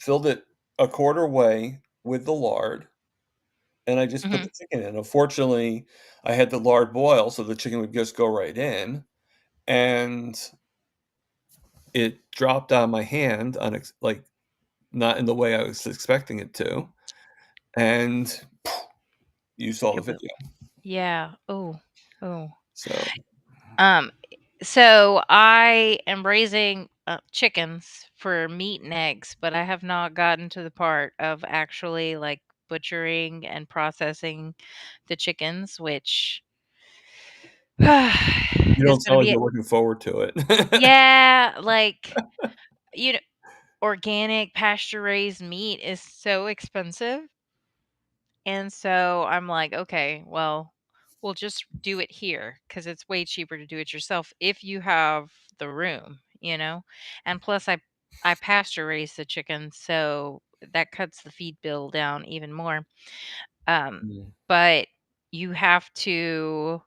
filled it a quarter way with the lard, and I just put Mhm. the chicken in." Unfortunately, I had the lard boil, so the chicken would just go right in, and it dropped on my hand, like, not in the way I was expecting it to, and you saw the Kaboom. video. Yeah. Oh, oh. So, Um, so I am raising chickens for meat and eggs, but I have not gotten to the part of actually like butchering and processing the chickens, which You is don't going to sound like be you're looking forward to it. yeah, like you know, organic pasture raised meat is so expensive. And so I'm like, okay, well, we'll just do it here because it's way cheaper to do it yourself if you have the room, you know? And plus I pasture raise the chickens, so that cuts the feed bill down even more. Um, Mm. but you have to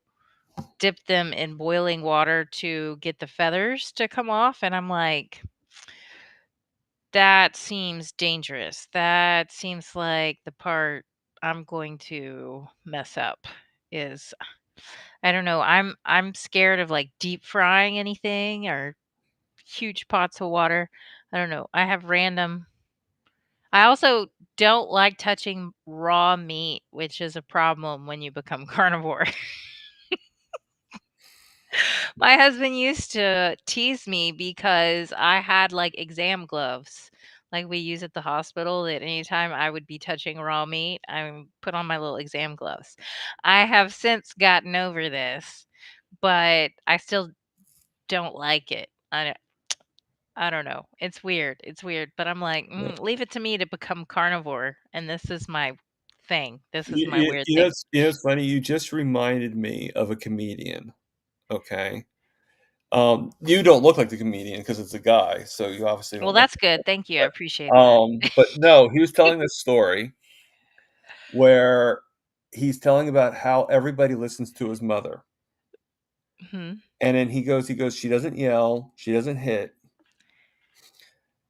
dip them in boiling water to get the feathers to come off. And I'm like, that seems dangerous. That seems like the part I'm going to mess up is I don't know. I'm scared of like deep frying anything or huge pots of water. I don't know. I have random I also don't like touching raw meat, which is a problem when you become carnivore. My husband used to tease me because I had like exam gloves, like we use at the hospital, that anytime I would be touching raw meat, I would put on my little exam gloves. I have since gotten over this, but I still don't like it. I don't know. It's weird. It's weird, but I'm like, Yeah. leave it to me to become carnivore, and this is my thing. This is You my you weird you know thing. it's you know, it's funny, you just reminded me of a comedian, okay? You don't look like the comedian because it's a guy, so you obviously Well, don't look that's good. Thank you. I like appreciate that. that. But no, he was telling this story where he's telling about how everybody listens to his mother, hmm and then he goes, "She doesn't yell, she doesn't hit."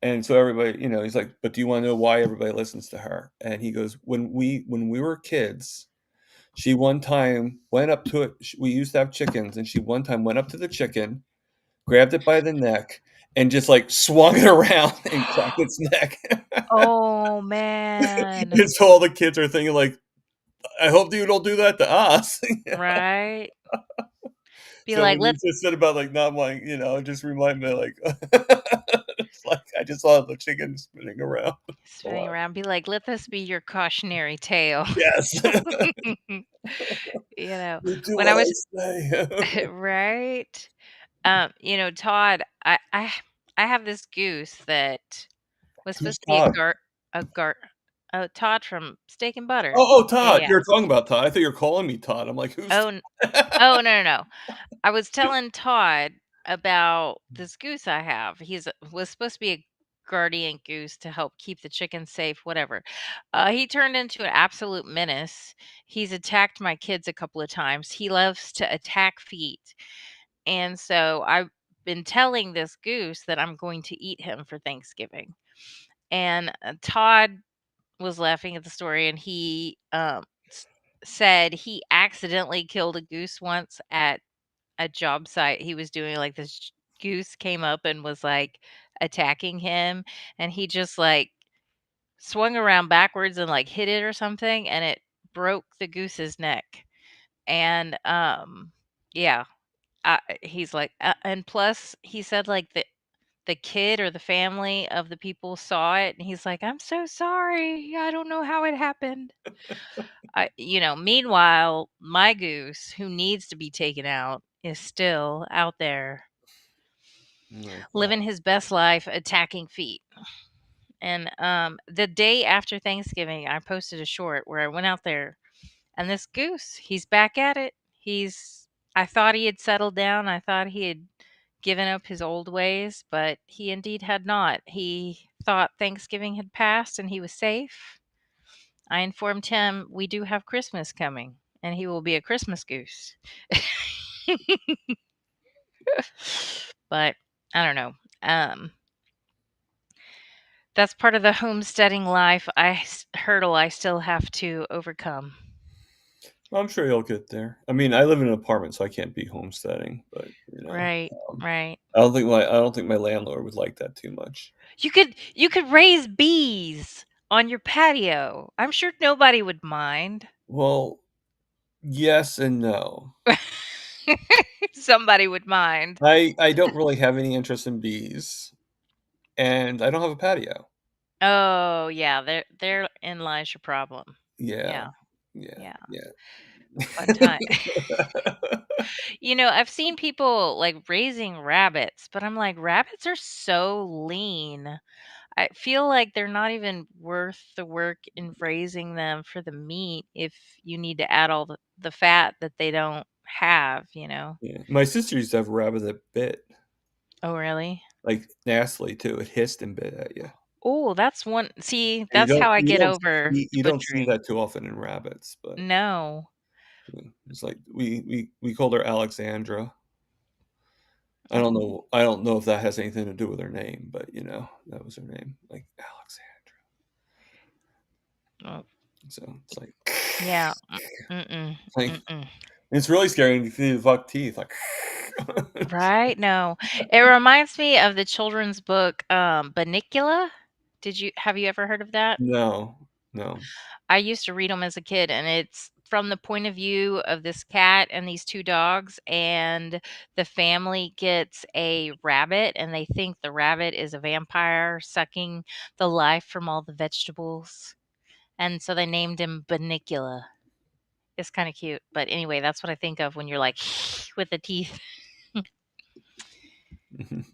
And so everybody, he's like, "But do you wanna know why everybody listens to her?" And he goes, "When we were kids, she one time went up to it we used to have chickens, and she one time went up to the chicken, grabbed it by the neck, and just, like, swung it around and cracked its neck." Oh, man. And so all the kids are thinking like, "I hope you don't do that to us." Right? Be So like, when you "Let just said about, like, not wanting just remind me, like, it's like I just saw the chicken spinning around. A spinning lot. around, be like, "Let this be your cautionary tale." Yes. You know, You do when I what was I say. right? Todd, I have this goose that was Who's supposed to be Todd? a gar Todd from Steak and Butter. Oh, Yeah, Todd. yeah. You're talking about Todd. I thought you were calling me Todd. I'm like, "Who's Oh, oh, no, no, no. I was telling Todd about this goose I have. Was supposed to be a guardian goose to help keep the chickens safe, whatever. He turned into an absolute menace. He's attacked my kids a couple of times. He loves to attack feet. And so I've been telling this goose that I'm going to eat him for Thanksgiving. And Todd was laughing at the story and he said he accidentally killed a goose once at a job site he was doing, like, this goose came up and was, like, attacking him, and he just, like, swung around backwards and, like, hit it or something, and it broke the goose's neck, and, yeah, he's like and plus, he said, like, the kid or the family of the people saw it, and he's like, "I'm so sorry, I don't know how it happened." Meanwhile, my goose, who needs to be taken out, is still out there Oh my god. living his best life attacking feet. And the day after Thanksgiving, I posted a short where I went out there and this goose, he's back at it. I thought he had settled down. I thought he had given up his old ways, but he indeed had not. He thought Thanksgiving had passed and he was safe. I informed him we do have Christmas coming and he will be a Christmas goose. But I don't know. Um, that's part of the homesteading life hurdle I still have to overcome. Well, I'm sure you'll get there. I mean, I live in an apartment, so I can't be homesteading, but, Right, right. I don't think my landlord would like that too much. You could raise bees on your patio. I'm sure nobody would mind. Well, yes and no. somebody would mind. I don't really have any interest in bees, and I don't have a patio. Oh, yeah, therein lies your problem. Yeah. Yeah, Yeah, yeah, yeah. fun time. I've seen people, like, raising rabbits, but I'm like, "Rabbits are so lean." I feel like they're not even worth the work in raising them for the meat if you need to add all the fat that they don't have. Yeah. My sister used to have a rabbit that bit, Oh, really? like, nastily too. It hissed and bit at you. Oh, that's one see, And that's how I get over the you don't see butchering. that too often in rabbits, but, No. it's like we called her Alexandra. Oh, I don't know if that has anything to do with her name, but, that was her name, like, Alexandra. oh, So, it's like yeah. Mm-mm, like, mm-mm. it's really scary when you see the buck teeth, like Right? No. It reminds me of the children's book, Bunnicula. Have you ever heard of that? No, no. I used to read them as a kid, and it's from the point of view of this cat and these 2 dogs, and the family gets a rabbit, and they think the rabbit is a vampire sucking the life from all the vegetables, and so they named him Bunnicula. It's kinda cute, but anyway, that's what I think of when you're like, with the teeth. Mhm.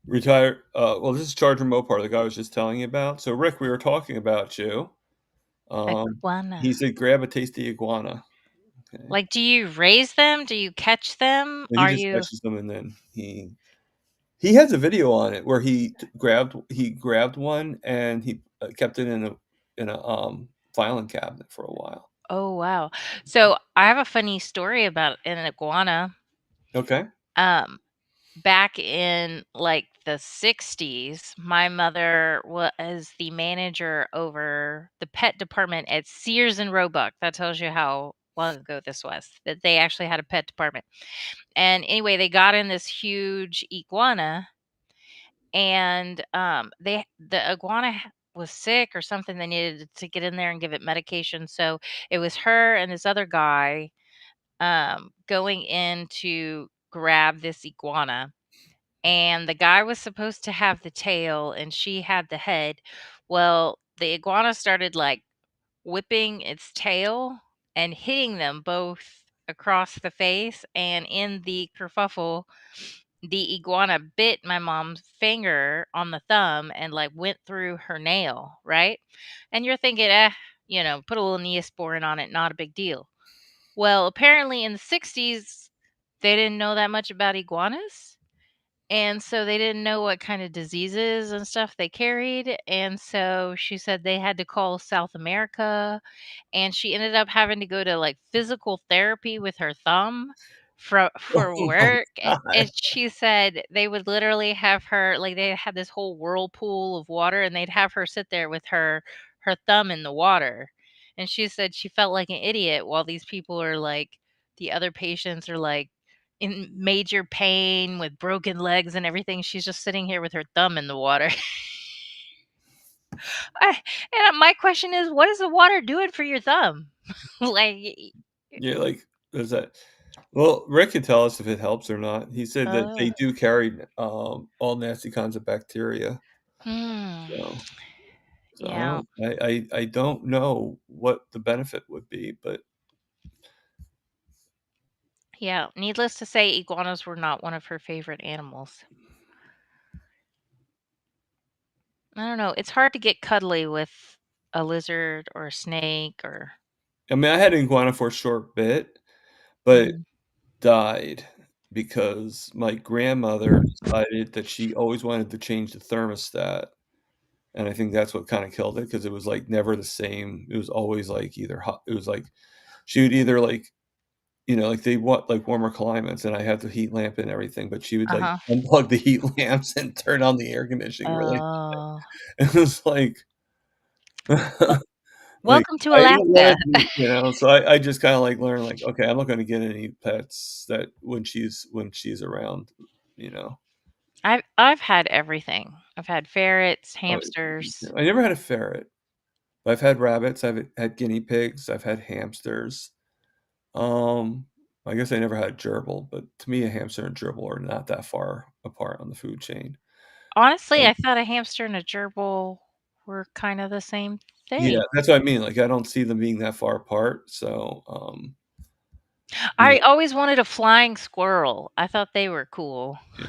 Retire well, this is Charger Mopar, the guy I was just telling you about. So, Rick, we were talking about you. Iguana. He said, "Grab a tasty iguana." Okay. Like, do you raise them? Do you catch them? And he Are just you catches them, and then he has a video on it where he grabbed one, and he, kept it in a, filing cabinet for a while. Oh, wow. So, I have a funny story about an iguana. Okay. Um, Back in, like, the '60s, my mother was the manager over the pet department at Sears and Roebuck. That tells you how long ago this was, that they actually had a pet department. And anyway, they got in this huge iguana, and, the iguana was sick or something. They needed to get in there and give it medication, so it was her and this other guy, going in to grab this iguana, and the guy was supposed to have the tail and she had the head. Well, the iguana started, like, whipping its tail and hitting them both across the face, and in the kerfuffle, the iguana bit my mom's finger on the thumb and, like, went through her nail, right? And you're thinking, put a little Neosporin on it, not a big deal. Well, apparently in the '60s, they didn't know that much about iguanas, and so they didn't know what kind of diseases and stuff they carried, and so she said they had to call South America, and she ended up having to go to, like, physical therapy with her thumb Oh for my work, and god. she said they would literally have her, like, they had this whole whirlpool of water, and they'd have her sit there with her thumb in the water, and she said she felt like an idiot while these people are, like, the other patients are, like, in major pain with broken legs and everything. She's just sitting here with her thumb in the water. I my question is, what is the water doing for your thumb? Like, Yeah, like, there's that well, Rick can tell us if it helps or not. He said that uh, they do carry, all nasty kinds of bacteria. hmm, So yeah, I don't know what the benefit would be, but yeah. Needless to say, iguanas were not one of her favorite animals. I don't know. It's hard to get cuddly with a lizard or a snake or. I mean, I had an iguana for a short bit, but Mm, died because my grandmother decided that she always wanted to change the thermostat, and I think that's what kinda killed it because it was, like, never the same. It was always, like, either hot it was, like she would either, like, like, they want, like, warmer climates, and I had the heat lamp and everything, but she would, like, uh-huh. unplug the heat lamps and turn on the air conditioning really. Oh. It was like Well, like, welcome to I didn't Alaska. want to so I just kinda, like, learned, like, okay, I'm not gonna get any pets that when she's around, you know? I've had everything. I've had ferrets, Oh, hamsters. I never had a ferret. I've had rabbits, I've had guinea pigs, I've had hamsters. Um, I guess I never had a gerbil, but to me, a hamster and gerbil are not that far apart on the food chain. Honestly, Um, I thought a hamster and a gerbil were kind of the same yeah, thing. that's what I mean, like, I don't see them being that far apart, so, you I know, always wanted a flying squirrel. I thought they were cool, yeah.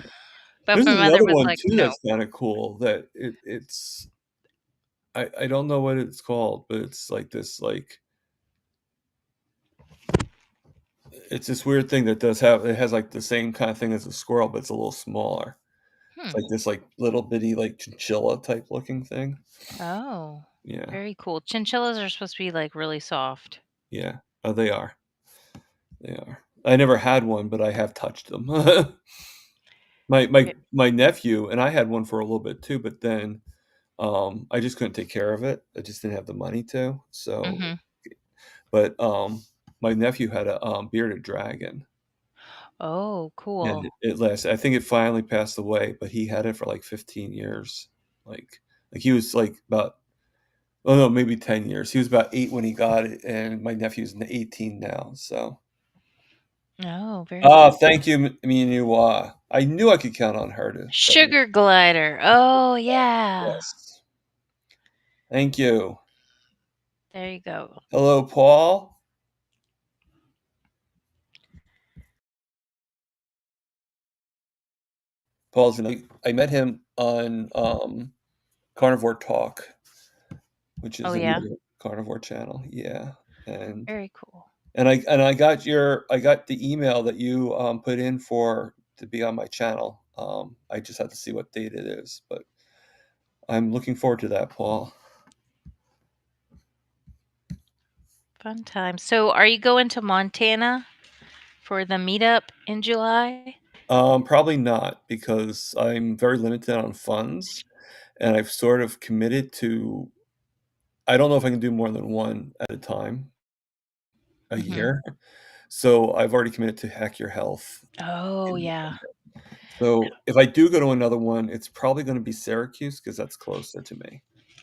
but There's my mother another was one like, too "No." that's kinda cool that it's I don't know what it's called, but it's like this, like it's this weird thing that does have it has, like, the same kinda thing as a squirrel, but it's a little smaller. It's Hmm. like this, like, little bitty, like, chinchilla type looking thing. Oh, Yeah, very cool. Chinchillas are supposed to be, like, really soft. yeah. Oh, they are. They are. I never had one, but I have touched them. My Eh my my nephew and I had one for a little bit too, but then, I just couldn't take care of it. I just didn't have the money to, so Mhm. but, my nephew had a, bearded dragon, Oh, and cool. it lasted I think it finally passed away, but he had it for, like, 15 years. He was, like, about oh, no, maybe 10 years. He was about 8 when he got it, and my nephew's 18 now, so Oh, very ah, cool. thank you, Miwa. I knew I could count on her to let me Sugar glider. Oh, yeah. yes. Thank you. There you go. Hello, Paul. Paul's an I met him on, Carnivore Talk, which Oh, is yeah? another carnivore channel, yeah, and Very cool. I got the email that you, put in for to be on my channel. I just have to see what date it is, but I'm looking forward to that, Paul. Fun time. So, are you going to Montana for the meetup in July? Probably not because I'm very limited on funds, and I've sort of committed to I don't know if I can do more than 1 at a time a Mhm. year. So, I've already committed to Hack Your Health. Oh, yeah. So, if I do go to another one, it's probably gonna be Syracuse because that's closer to me.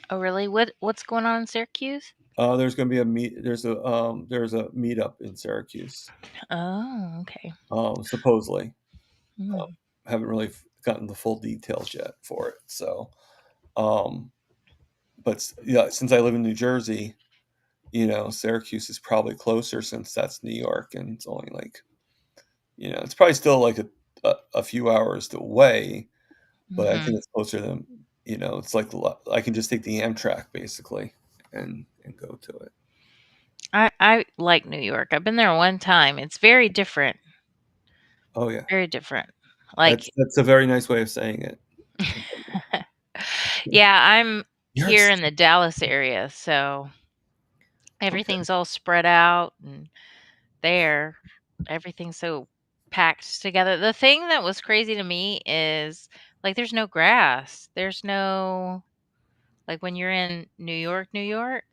Oh, really? What's going on in Syracuse? There's gonna be there's a meetup in Syracuse, Oh, okay. supposedly. Um, Mm. haven't really gotten the full details yet for it, so, um, but yeah, since I live in New Jersey, Syracuse is probably closer since that's New York, and it's only like, it's probably still like a few hours away, but I think Mhm. it's closer than, it's like I can just take the Amtrak basically and go to it. I like New York. I've been there one time. It's very different. Oh yeah, Very different. Like that's a very nice way of saying it. yeah, I'm New York here in City. the Dallas area, so Okay. everything's all spread out and there everything's so packed together. The thing that was crazy to me is like there's no grass. There's no like when you're in New York, New York.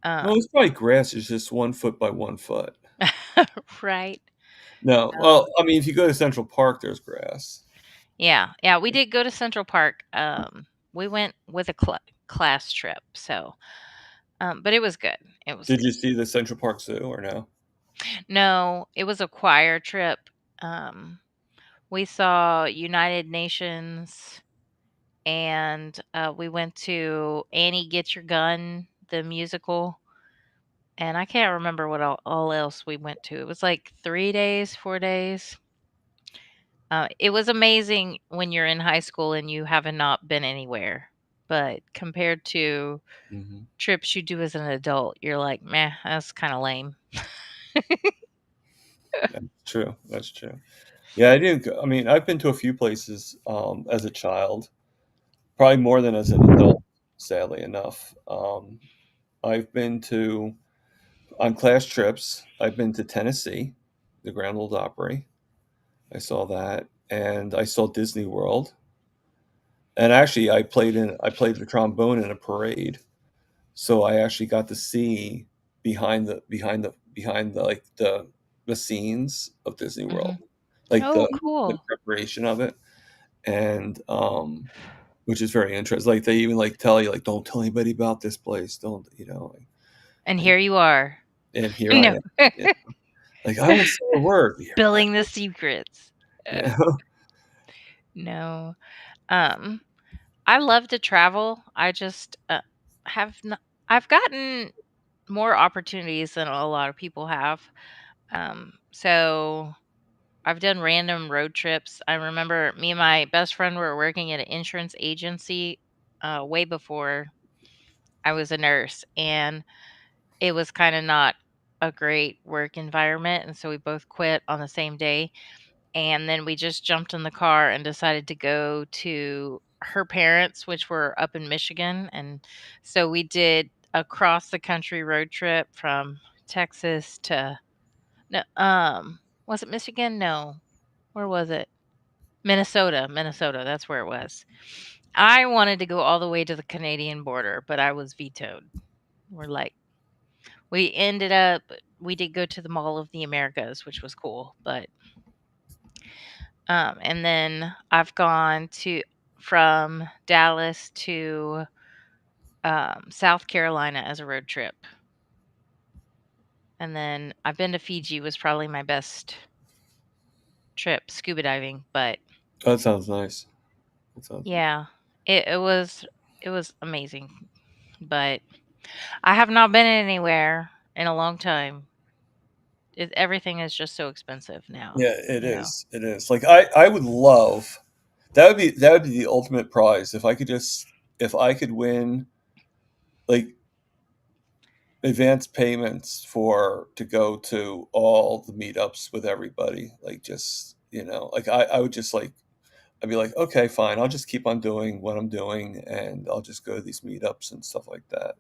Well, Um it's probably grass is just 1 foot by 1 foot. right. No, Um well, I mean, if you go to Central Park, there's grass. yeah. Yeah, we did go to Central Park. We went with a class trip. So, but it was good. It was Did good. you see the Central Park Zoo or no? No, it was a choir trip. Um we saw United Nations and we went to Annie Get Your Gun, the musical. And I can't remember what all else we went to. It was like 3 days, 4 days. It was amazing when you're in high school and you haven't not been anywhere. But compared to Mhm. trips you do as an adult, you're like, meh, that's kind of lame. That's true, that's true. Yeah, I didn't go I mean, I've been to a few places, as a child, probably more than as an adult, sadly enough. I've been to on class trips, I've been to Tennessee, the Grand Ole Opry. I saw that, and I saw Disney World, and actually, I played the trombone in a parade, so I actually got to see like, the scenes of Disney World, Hmm. like, Oh, the cool. preparation of it, and, which is very interesting, like, they even, like, tell you, like, "Don't tell anybody about this place, don't" And like here you are. and here I No. am, yeah. Like, I won't say a word. Yeah, right. Spilling the secrets. Yeah. No. Um, I love to travel. I just, have not I've gotten more opportunities than a lot of people have. So I've done random road trips. I remember me and my best friend were working at an insurance agency, way before I was a nurse, and it was kinda not a great work environment, and so we both quit on the same day, and then we just jumped in the car and decided to go to her parents, which were up in Michigan, and so we did a cross the country road trip from Texas to no, was it Michigan? No. Where was it? Minnesota, that's where it was. I wanted to go all the way to the Canadian border, but I was vetoed. We're like we ended up we did go to the Mall of the Americas, which was cool, but, and then I've gone to from Dallas to, South Carolina as a road trip, and then I've been to Fiji was probably my best trip scuba diving, but That sounds nice. That sounds yeah, it was amazing, but I have not been anywhere in a long time. Everything is just so expensive now, yeah, it you know? is. It is. Like, I would love that would be the ultimate prize if I could win, like, advance payments for to go to all the meetups with everybody. Like, just, like, I would just, like, I'd be like, okay, fine. I'll just keep on doing what I'm doing, and I'll just go to these meetups and stuff like that.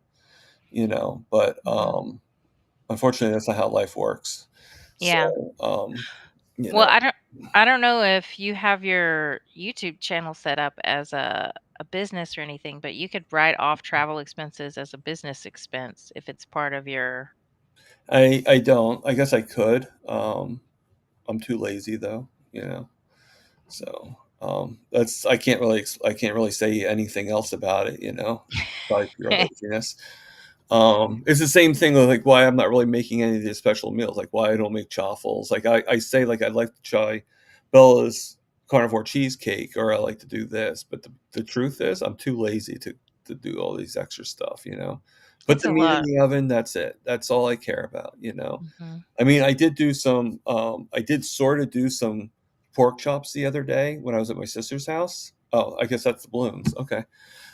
But Mhm. unfortunately, that's not how life works. Yeah. So, you Well, know, I don't know if you have your YouTube channel set up as a business or anything, but you could write off travel expenses as a business expense if it's part of your I don't. I guess I could. I'm too lazy though. So that's I can't really say anything else about it. Probably pure laziness. It's the same thing with, like, why I'm not really making any of these special meals, like why I don't make chaffles. Like, I say, like, I'd like to try Bella's carnivore cheesecake, or I like to do this, but the truth is I'm too lazy to do all these extra stuff. Put It's the a meat in lot. the oven, that's it. That's all I care about. Mhm. I mean, I did sort of do some pork chops the other day when I was at my sister's house. Oh, I guess that's the balloons. Okay.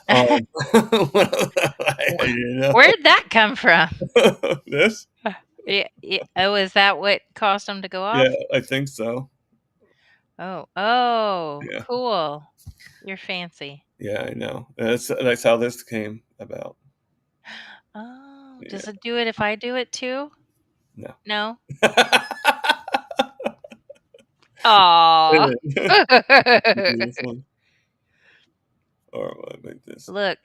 Um, I Wh didn't know. Where'd that come from? This? Yeah. Oh, is that what caused them to go Yeah, off? I think so. Oh, oh, Yeah. cool. You're fancy. Yeah, I know. That's how this came about. Oh, Yeah. does it do it if I do it too? No. No? Aw. Do this one, or what, like this. Look.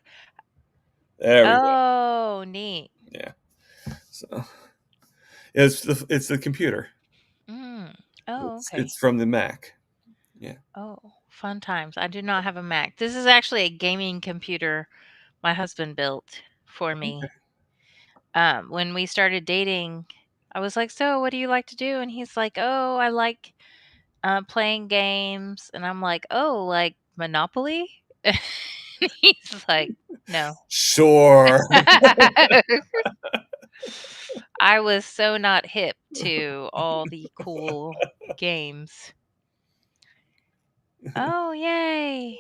There we go. Oh, neat. Yeah. So it's the computer. Mm. Oh, okay. It's from the Mac. Yeah. Oh, fun times. I do not have a Mac. This is actually a gaming computer my husband built for me. When we started dating, I was like, "So, what do you like to do?" And he's like, "Oh, I like playing games." And I'm like, "Oh, like Monopoly?" He's like, "No." Sure. I was so not hip to all the cool games. Oh, yay.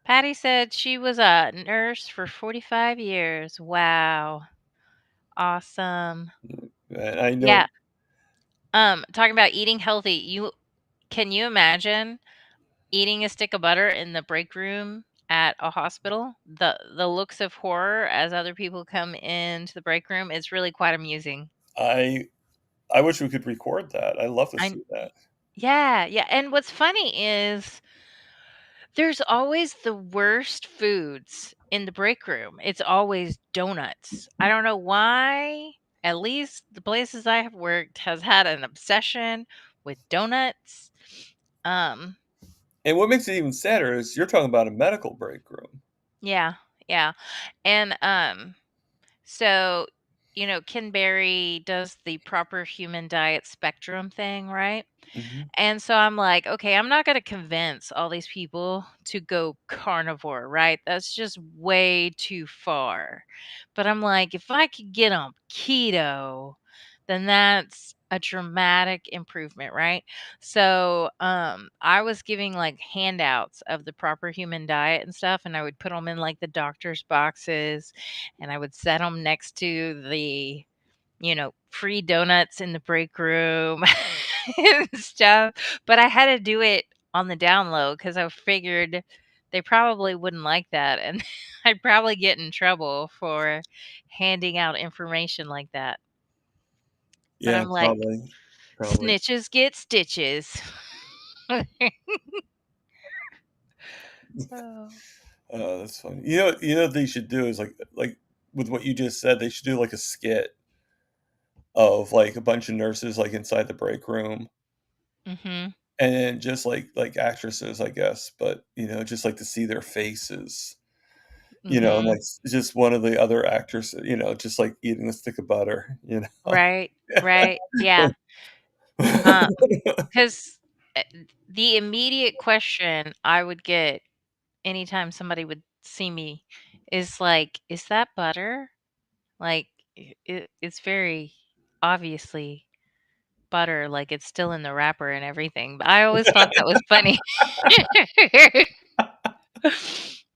Patty said she was a nurse for 45 years. Wow. Awesome. I know. Yeah. Talking about eating healthy, can you imagine eating a stick of butter in the break room at a hospital? The looks of horror as other people come into the break room is really quite amusing. I I wish we could record that. I'd love to I see that. Yeah, yeah. And what's funny is there's always the worst foods in the break room. It's always donuts. I don't know why. At least the places I have worked has had an obsession with donuts. Um, And what makes it even sadder is you're talking about a medical break room. yeah, yeah. And so Ken Berry does the proper human diet spectrum thing, right? Mhm. And so I'm like, okay, I'm not going to convince all these people to go carnivore, right? That's just way too far. But I'm like, if I could get on keto, then that's a dramatic improvement, right? So, I was giving like handouts of the proper human diet and stuff, and I would put them in like the doctor's boxes, and I would set them next to the free donuts in the break room and stuff, but I had to do it on the down low because I figured they probably wouldn't like that, and I'd probably get in trouble for handing out information like that. But Yeah, I'm like, probably. snitches get stitches. Oh. Oh, that's funny. What they should do is, like, with what you just said, they should do, like, a skit of, like, a bunch of nurses, like, inside the break room, Mhm. and then just, like actresses, I guess, but, just, like, to see their faces, and, like, Mhm. just one of the other actors, just, like, eating a stick of butter, Right. Right. Yeah. Um, 'Cause, the immediate question I would get anytime somebody would see me is like, "Is that butter?" Like, it's very obviously butter, like, it's still in the wrapper and everything, but I always thought that was funny.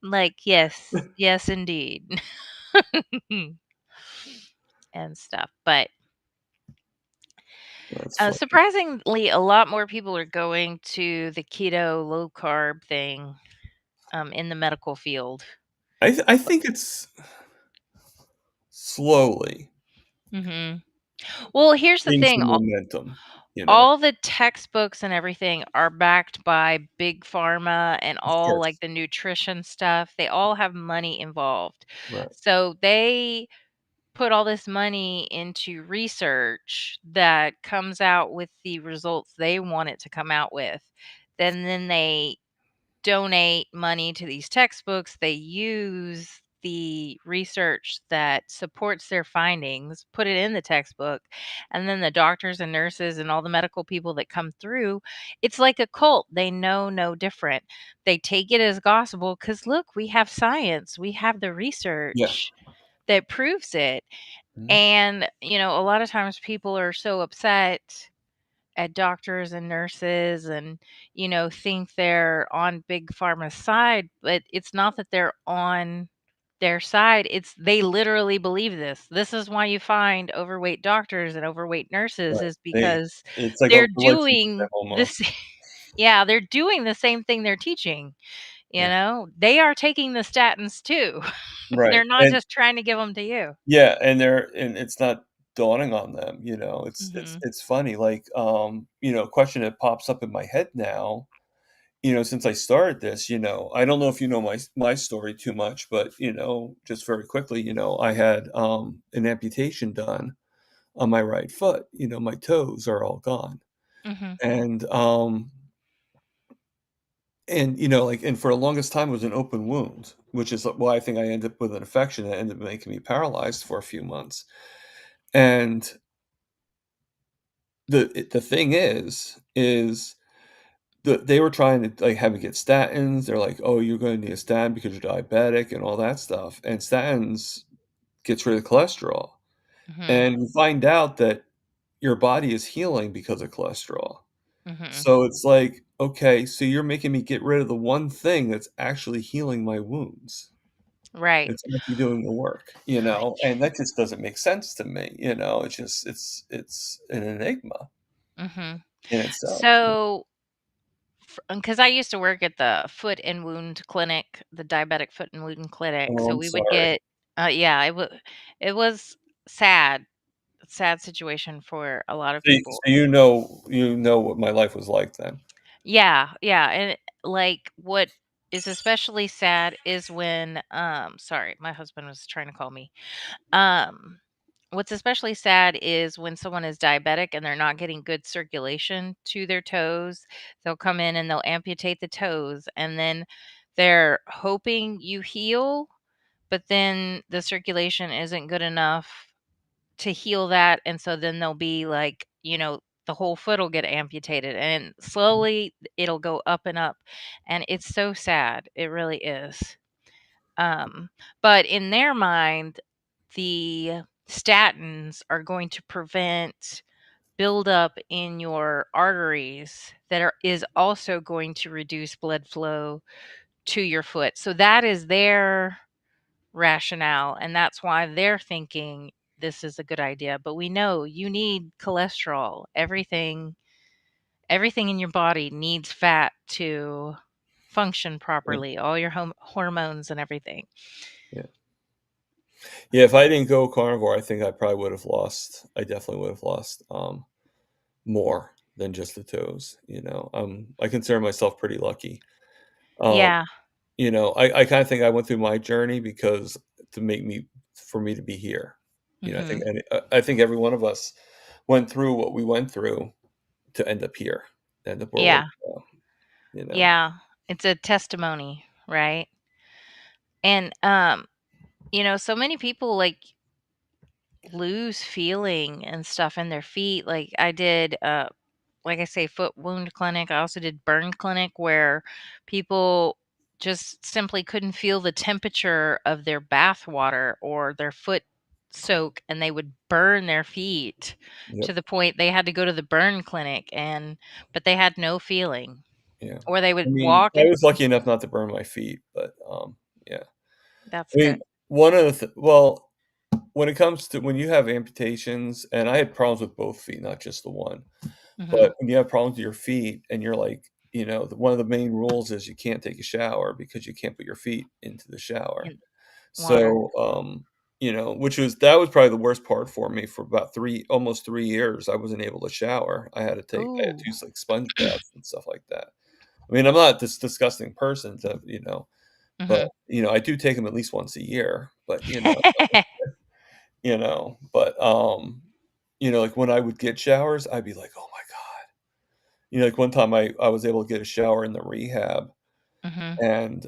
Like, "Yes, yes, indeed." And stuff, but, That's funny. surprisingly, a lot more people are going to the keto low carb thing, in the medical field. I think it's slowly Mhm. Well, here's the getting thing, some momentum, you know? all the textbooks and everything are backed by big pharma and Of all like course. the nutrition stuff. They all have money involved. Right. So they put all this money into research that comes out with the results they want it to come out with. Then they donate money to these textbooks. They use the research that supports their findings, put it in the textbook, and then the doctors and nurses and all the medical people that come through, it's like a cult. They know no different. They take it as gospel because look, we have science, we have the Yeah. research that proves it. Mhm. And, a lot of times people are so upset at doctors and nurses and think they're on big pharma's side, but it's not that they're on their side. It's they literally believe this is why you find overweight doctors and overweight nurses, Right. is They because It's like a they're religion to them doing almost. this. Yeah, they're doing the same thing they're teaching. Yeah. They are taking the statins too. Right. They're not And just trying to give them to you. yeah, and it's not dawning on them, it's Mhm. it's funny, like, a question that pops up in my head now, since I started this, I don't know if you know my story too much, but, just very quickly, I had, an amputation done on my right foot, my toes are all gone, Mhm. and, like, and for the longest time, it was an open wound, which is why I think I ended up with an infection that ended up making me paralyzed for a few months, and the thing is they were trying to, like, have me get statins. They're like, "Oh, you're gonna need a statin because you're diabetic," and all that stuff, and statins gets rid of cholesterol, Mhm. and you find out that your body is healing because of cholesterol. Mhm. So it's like, "Okay, so you're making me get rid of the one thing that's actually healing my wounds. Right. It's actually doing the work," and that just doesn't make sense to me, it's just it's an enigma Mhm. in itself. So, because I used to work at the foot and wound clinic, the diabetic foot and wound clinic, Oh, so I'm we would sorry. get yeah, it was sad, sad situation for a lot of people. So you know what my life was like then. Yeah, yeah, and, like, what is especially sad is when, sorry, my husband was trying to call me. Um, what's especially sad is when someone is diabetic and they're not getting good circulation to their toes. They'll come in and they'll amputate the toes, and then they're hoping you heal, but then the circulation isn't good enough to heal that, and so then they'll be like, the whole foot will get amputated, and slowly it'll go up and up, and it's so sad, it really is. Um, but in their mind, the statins are going to prevent buildup in your arteries that is also going to reduce blood flow to your foot. So that is their rationale, and that's why they're thinking this is a good idea. But we know you need cholesterol. Everything in your body needs fat to function Yeah, properly, all your hormones and everything. yeah. Yeah, if I didn't go carnivore, I think I definitely would have lost, more than just the toes, you know? I consider myself pretty lucky. Um, Yeah. I kinda think I went through my journey because to make me for me to be here. Mhm. I think every one of us went through what we went through to end up here, end up where we're Yeah. now, you know? Yeah. It's a testimony, right? And so many people like lose feeling and stuff in their feet. Like I did like I say, foot wound clinic. I also did burn clinic where people just simply couldn't feel the temperature of their bath water or their foot soak, and they would burn their feet to Yep, the point they had to go to the burn clinic, but they had no feeling. yeah. Or they I would mean, walk I and was lucky enough not to burn my feet, but, yeah. that's I good. mean, one of the well, when it comes to when you have amputations and I had problems with both feet, not just the one. Mhm. But when you have problems with your feet and you're like, one of the main rules is you can't take a shower because you can't put your feet into the shower. In water. So, that was probably the worst part for me for about almost 3 years. I wasn't able to shower. I had Oh. to use, like, sponge baths and stuff like that. I mean, I'm not this disgusting person but, Mhm. I do take them at least once a year, but, like, when I would get showers, I'd be like, "Oh my god." Like, one time I was able to get a shower in the rehab, Mhm. and,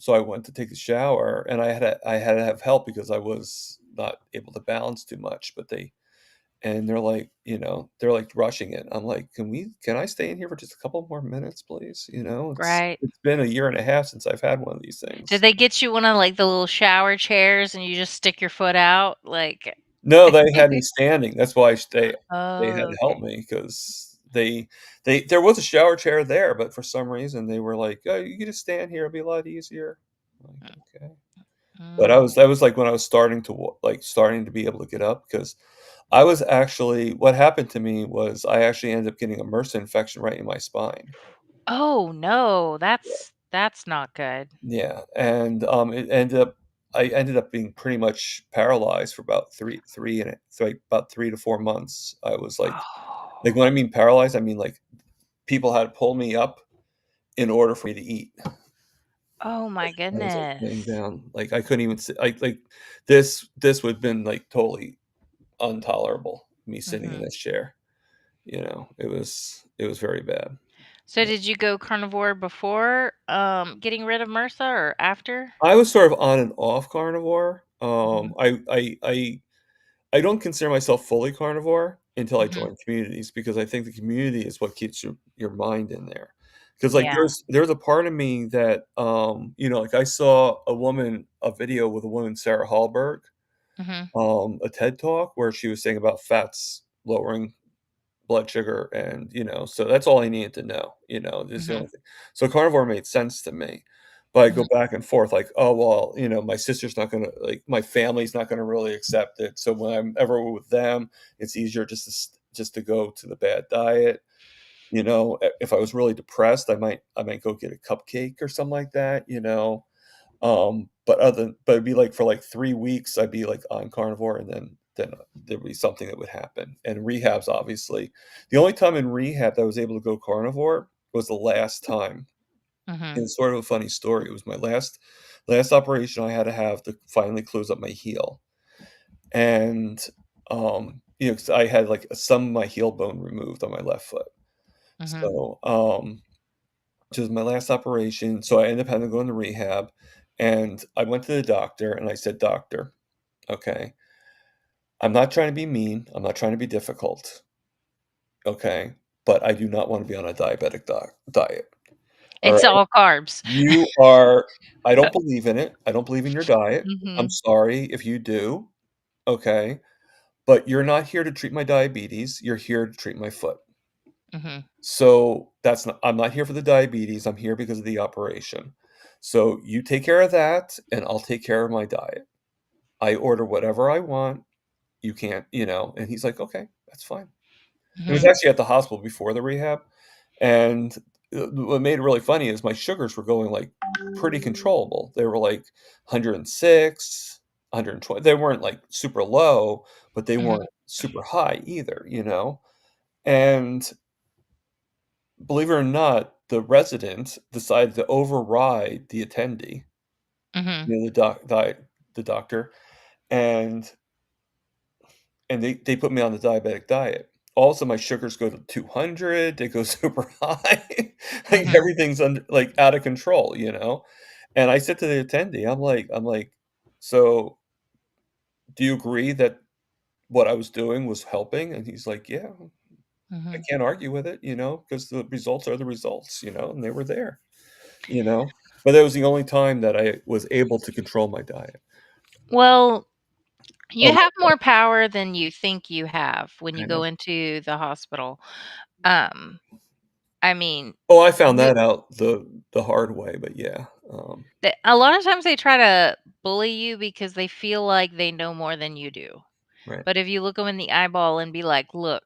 so I went to take a shower, and I had to have help because I was not able to balance too much, but they're, like, rushing it. I'm like, can I stay in here for just a couple more minutes, please?" Right. It's been a year and a half since I've had one of these Did things. they get you one of, like, the little shower chairs and you just stick your foot out? Like No, they had me standing. That's why they had Oh, to help okay. me 'cause they there was a shower chair there, but for some reason, they were like, "Oh, you can just stand here, it'll be a lot easier." I'm like, Mm, "Okay." But mm. that was, like, when I was starting to be able to get up because I was actually what happened to me was I actually ended up getting a MRSA infection right in my spine. Oh, no, that's not good. Yeah, and, I ended up being pretty much paralyzed for about 3 and it's like about 3 to 4 months. I was like, when Oh. I mean paralyzed, I mean, like, people had to pull me up in order for me to eat. Oh my I was, like, laying goodness. down, like, I couldn't even sit this would have been, like, totally intolerable, me sitting in Mhm. this chair, it was very bad. So did you go carnivore before, getting rid of MRSA or after? I was sort of on and off carnivore. Mhm. I don't consider myself fully carnivore until I Mhm. join communities because I think the community is what keeps your mind in there. Because like, Yeah. there's a part of me that, like, I saw a video with a woman, Sarah Hallberg, Mhm. a TED Talk where she was saying about fats lowering blood sugar and, so that's all I needed to know, this is the Mhm. only thing. So carnivore made sense to me, but I go Mhm. back and forth like, "Oh, well, my sister's not gonna like, my family's not gonna really accept it, so when I'm ever with them, it's easier just to go to the bad diet." If I was really depressed, I might go get a cupcake or something like that, but it'd be like for like 3 weeks, I'd be like on carnivore and then there'd be something that would happen. And rehabs, obviously. The only time in rehab that I was able to go carnivore was the last time. And Mhm. it's sort of a funny story. It was my last operation I had to have to finally close up my heel. And 'cause I had like some of my heel bone removed on my left foot. Mhm. So, which was my last operation. So I ended up having to go into rehab. And I went to the doctor and I said, "Doctor, okay, I'm not trying to be mean, I'm not trying to be difficult, okay? But I do not wanna be on a diabetic diet, It's alright? all carbs. You are I don't believe in it, I don't believe in your diet, I'm Mhm, sorry if you do, okay? But you're not here to treat my diabetes, you're here to treat my foot. mhm, So, that's not I'm not here for the diabetes, I'm here because of the operation. So, you take care of that, and I'll take care of my diet. I order whatever I want, you can't and he's like, "Okay, that's fine." He was mhm, actually at the hospital before the rehab, and, what made it really funny is my sugars were going, like, pretty controllable. They were, like, 106, 120. They weren't, like, super low, but they mhm, weren't super high either, you know? And believe it or not, the resident decided to override the attendee, mhm, the the doctor, and they put me on the diabetic diet. Also, my sugars go to 200, they go super high, like, mhm, everything's under like, out of control, you know? And I said to the attendee, I'm like, "So, do you agree that what I was doing was helping?" And he's like, "Yeah, I mhm. can't argue with it, because the results are the results," and they were there, you know? But that was the only time that I was able to control my diet. Well, you Oh, have more power than you think you have when you I go know. into the hospital. Um, I mean, Oh, I found you that out the hard way, but yeah, a lot of times they try to bully you because they feel like they know more than you do. right, But if you look them in the eyeball and be like, "Look,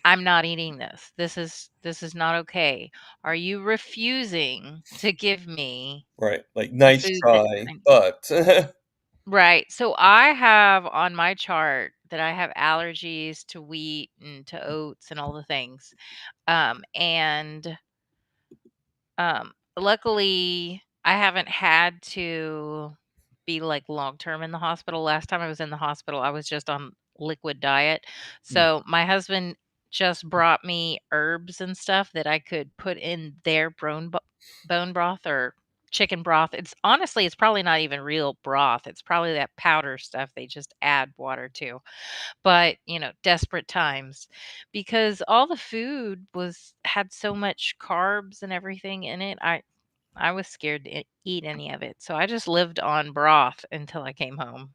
I'm not eating this. This is not okay. Are you refusing to give me right, like, the "Nice food that try, I." but" Right. So I have on my chart that I have allergies to wheat and to oats and all the things. And luckily, I haven't had to be like long term in the hospital. Last time I was in the hospital, I was just on liquid diet. Mm, So my husband just brought me herbs and stuff that I could put in their bone broth or chicken broth. It's honestly, it's probably not even real broth. It's probably that powder stuff they just add water to. But, desperate times because all the food had so much carbs and everything in it. I was scared to eat any of it. So I just lived on broth until I came home.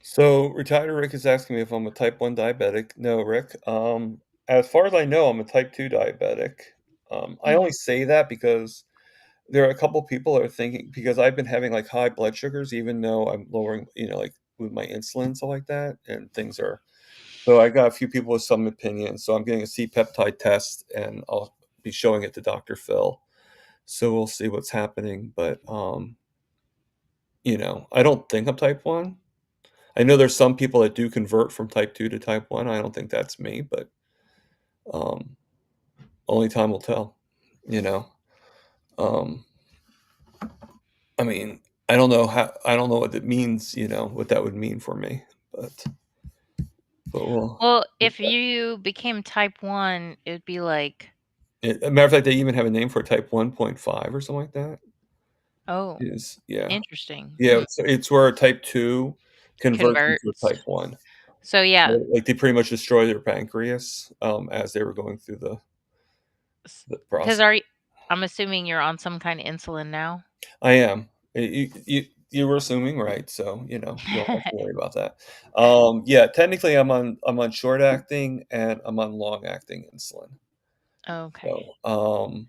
so, retired Rick is asking me if I'm a type 1 diabetic. No, Rick, as far as I know, I'm a type 2 diabetic. I Hmm. only say that because there are a couple people that are thinking because I've been having, like, high blood sugars even though I'm lowering, like, with my insulin and stuff like that, and things are so I got a few people with some opinions, so I'm getting a C-peptide test, and I'll be showing it to Doctor Phil. So we'll see what's happening, but, I don't think I'm type 1. I know there's some people that do convert from type 2 to type 1, I don't think that's me, but, um, only time will tell, you know? Um, I mean, I don't know what it means, what that would mean for me, but we'll Well, if you became type 1, it'd be like, a matter of fact, they even have a name for type 1.5 or something like that. oh, Is yeah. interesting. Yeah, it's where a type 2 converts into a Converts. type 1. So yeah, Like, they pretty much destroy their pancreas, as they were going through the because process. I'm assuming you're on some kind of insulin now. I am. You were assuming right, so, you don't have to worry about that. Yeah, technically, I'm on short acting, and I'm on long acting insulin. Okay. So,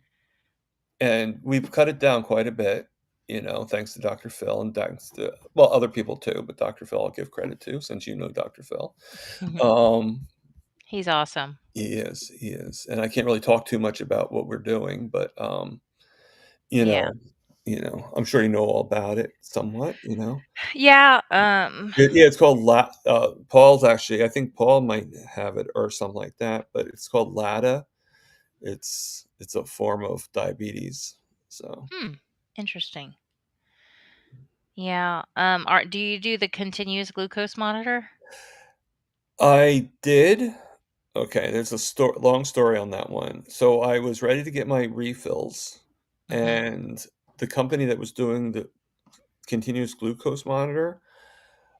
and we've cut it down quite a bit, thanks to Doctor Phil and thanks to well, other people too, but Doctor Phil I'll give credit to since you know Doctor Phil. Mhm. Um, He's awesome. he is, and I can't really talk too much about what we're doing, but, you Yeah. know I'm sure you know all about it somewhat, Yeah, Yeah, it's called Paul's actually I think Paul might have it or something like that, but it's called LATA. It's a form of diabetes, so hmm, interesting. Yeah, do you do the continuous glucose monitor? I did. Okay, there's a long story on that one. So I was ready to get my refills, Mhm, and the company that was doing the continuous glucose monitor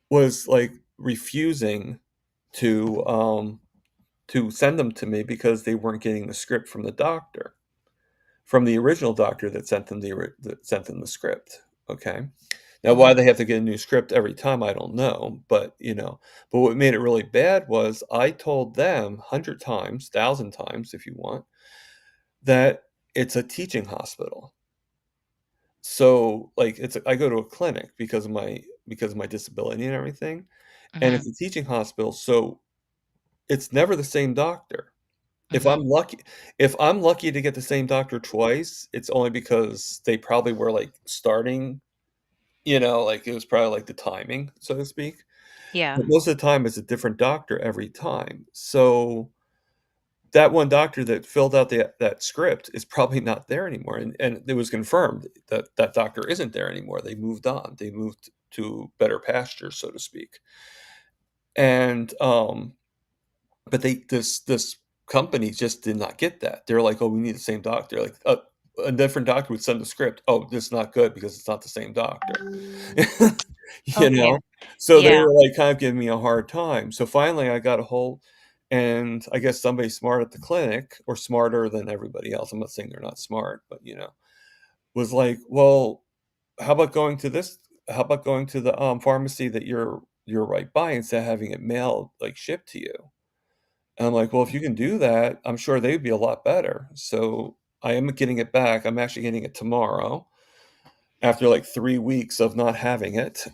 was, like, refusing to, um to send them to me because they weren't getting the script from the doctor, from the original doctor that sent them the script, okay? Now, why Mhm. they have to get a new script every time, I don't know, but what made it really bad was I told them 100 times, 1,000 times if you want, that it's a teaching hospital. So, like, I go to a clinic because of my disability and everything, and Mhm. it's a teaching hospital, so it's never the same doctor. If Mhm. I'm lucky if I'm lucky to get the same doctor twice, it's only because they probably were, like, starting, like, it was probably, like, the timing, so to speak. Yeah. But most of the time, it's a different doctor every time. So, that one doctor that filled out that script is probably not there anymore, and it was confirmed that that doctor isn't there anymore. They moved on. They moved to better pastures, so to speak. And, but this company just did not get that. They're like, "Oh, we need the same doctor." Like, a different doctor would send the script, "Oh, this is not good because it's not the same doctor." You Okay. know? So they Yeah. were, like, kind of giving me a hard time. So finally, I got a hold and I guess somebody smart at the clinic, or smarter than everybody else, I'm not saying they're not smart, but, was like, "Well, how about going to this how about going to the, pharmacy that you're right by instead of having it mailed, like, shipped to you?" And I'm like, "Well, if you can do that, I'm sure they'd be a lot better." So, I am getting it back. I'm actually getting it tomorrow after, like, 3 weeks of not having it,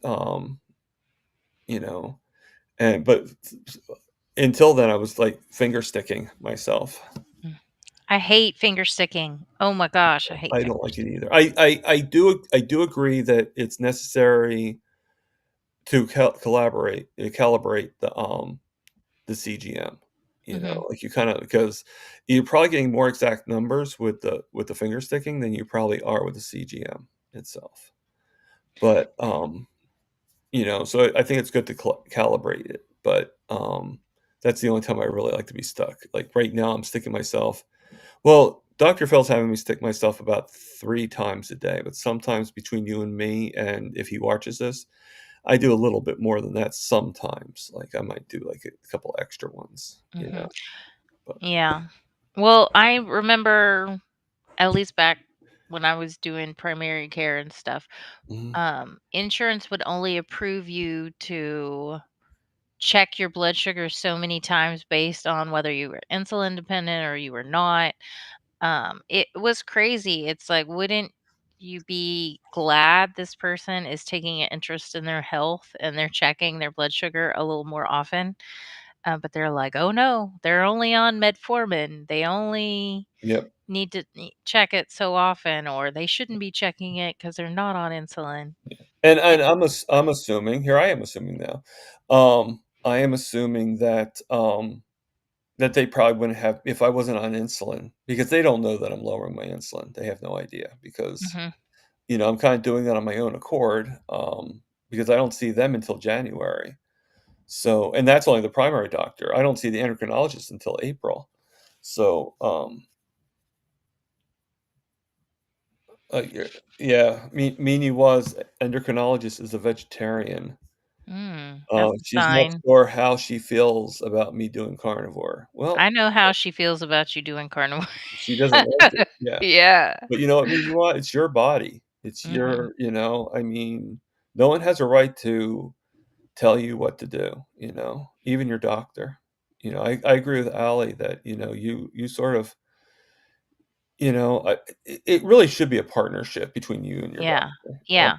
you know, and but until then, I was, like, finger sticking myself. Mm. I hate finger sticking. Oh my gosh, I hate I finger don't like it sticking. either. I do agree that it's necessary to calibrate the CGM, Mhm. like, you kinda because you're probably getting more exact numbers with the finger sticking than you probably are with the CGM itself. But, so I think it's good to calibrate it, but, that's the only time I really like to be stuck. Like, right now, I'm sticking myself well, Doctor Phil's having me stick myself about 3 times a day, but sometimes between you and me, and if he watches this, I do a little bit more than that sometimes. Like, I might do, like, a couple extra ones, Mhm. but Yeah. Well, I remember at least back when I was doing primary care and stuff, mhm, insurance would only approve you to check your blood sugar so many times based on whether you were insulin dependent or you were not. It was crazy. It's like, wouldn't you be glad this person is taking an interest in their health and they're checking their blood sugar a little more often? But they're like, oh no, they're only on metformin. They only yep, need to check it so often, or they shouldn't be checking it because they're not on insulin. and It- I'm assuming here I am assuming now, I am assuming that they probably wouldn't have if I wasn't on insulin because they don't know that I'm lowering my insulin. They have no idea because, Mhm. I'm kinda doing that on my own accord, because I don't see them until January. So and that's only the primary doctor. I don't see the endocrinologist until April. So, yeah, yeah, Meanie was endocrinologist is a vegetarian. That's a She's not sign. sure how she feels about me doing carnivore. I Well, know how she feels about you doing carnivore. she doesn't like it, yeah. Yeah. But you know what, Meanie what? It's your body. It's Mhm. I mean, no one has a right to tell you what to do, even your doctor. I agree with Ali that, you sort of, it really should be a partnership between you and your Yeah. doctor. Yeah.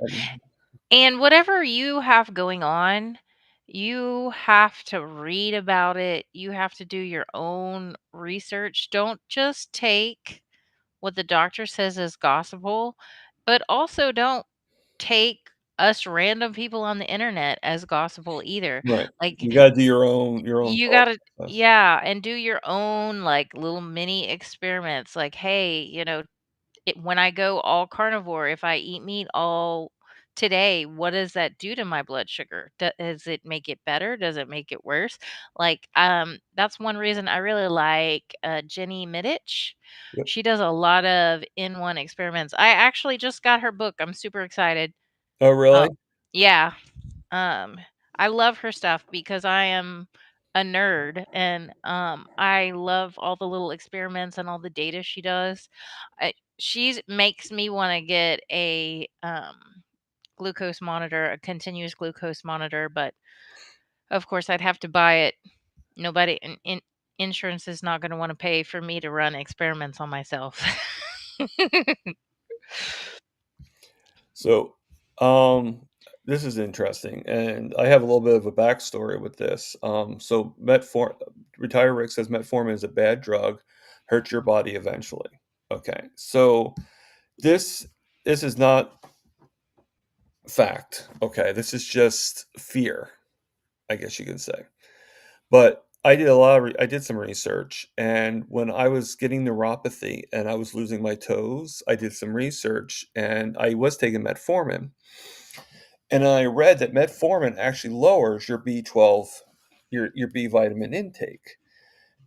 And whatever you have going on, you have to read about it. You have to do your own research. Don't just take what the doctor says as gospel, but also don't take us random people on the internet as gospel either. Right. Like, You gotta do your own you thought gotta, process. yeah, and do your own like little mini experiments. Like, hey, when I go all carnivore, if I eat meat all today, what does that do to my blood sugar? Does it make it better? Does it make it worse? Like, that's one reason I really like Jenny Middich. Yep. She does a lot of in one experiments. I actually just got her book. I'm super excited. Oh, Oh, really? yeah. Um, I love her stuff because I am a nerd and I love all the little experiments and all the data she does. She's makes me want to get a glucose monitor, a continuous glucose monitor, but of course I'd have to buy it. Nobody insurance is not going to want to pay for me to run experiments on myself. So, um, this is interesting, and I have a little bit of a backstory with this. So metformin, Retire Rick says metformin is a bad drug, hurts your body eventually. Okay, so this this is not fact. Okay, this is just fear, I guess you can say. But I did some research, and when I was getting neuropathy and I was losing my toes, I did some research and I was taking metformin. And I read that metformin actually lowers your B12, your B vitamin intake,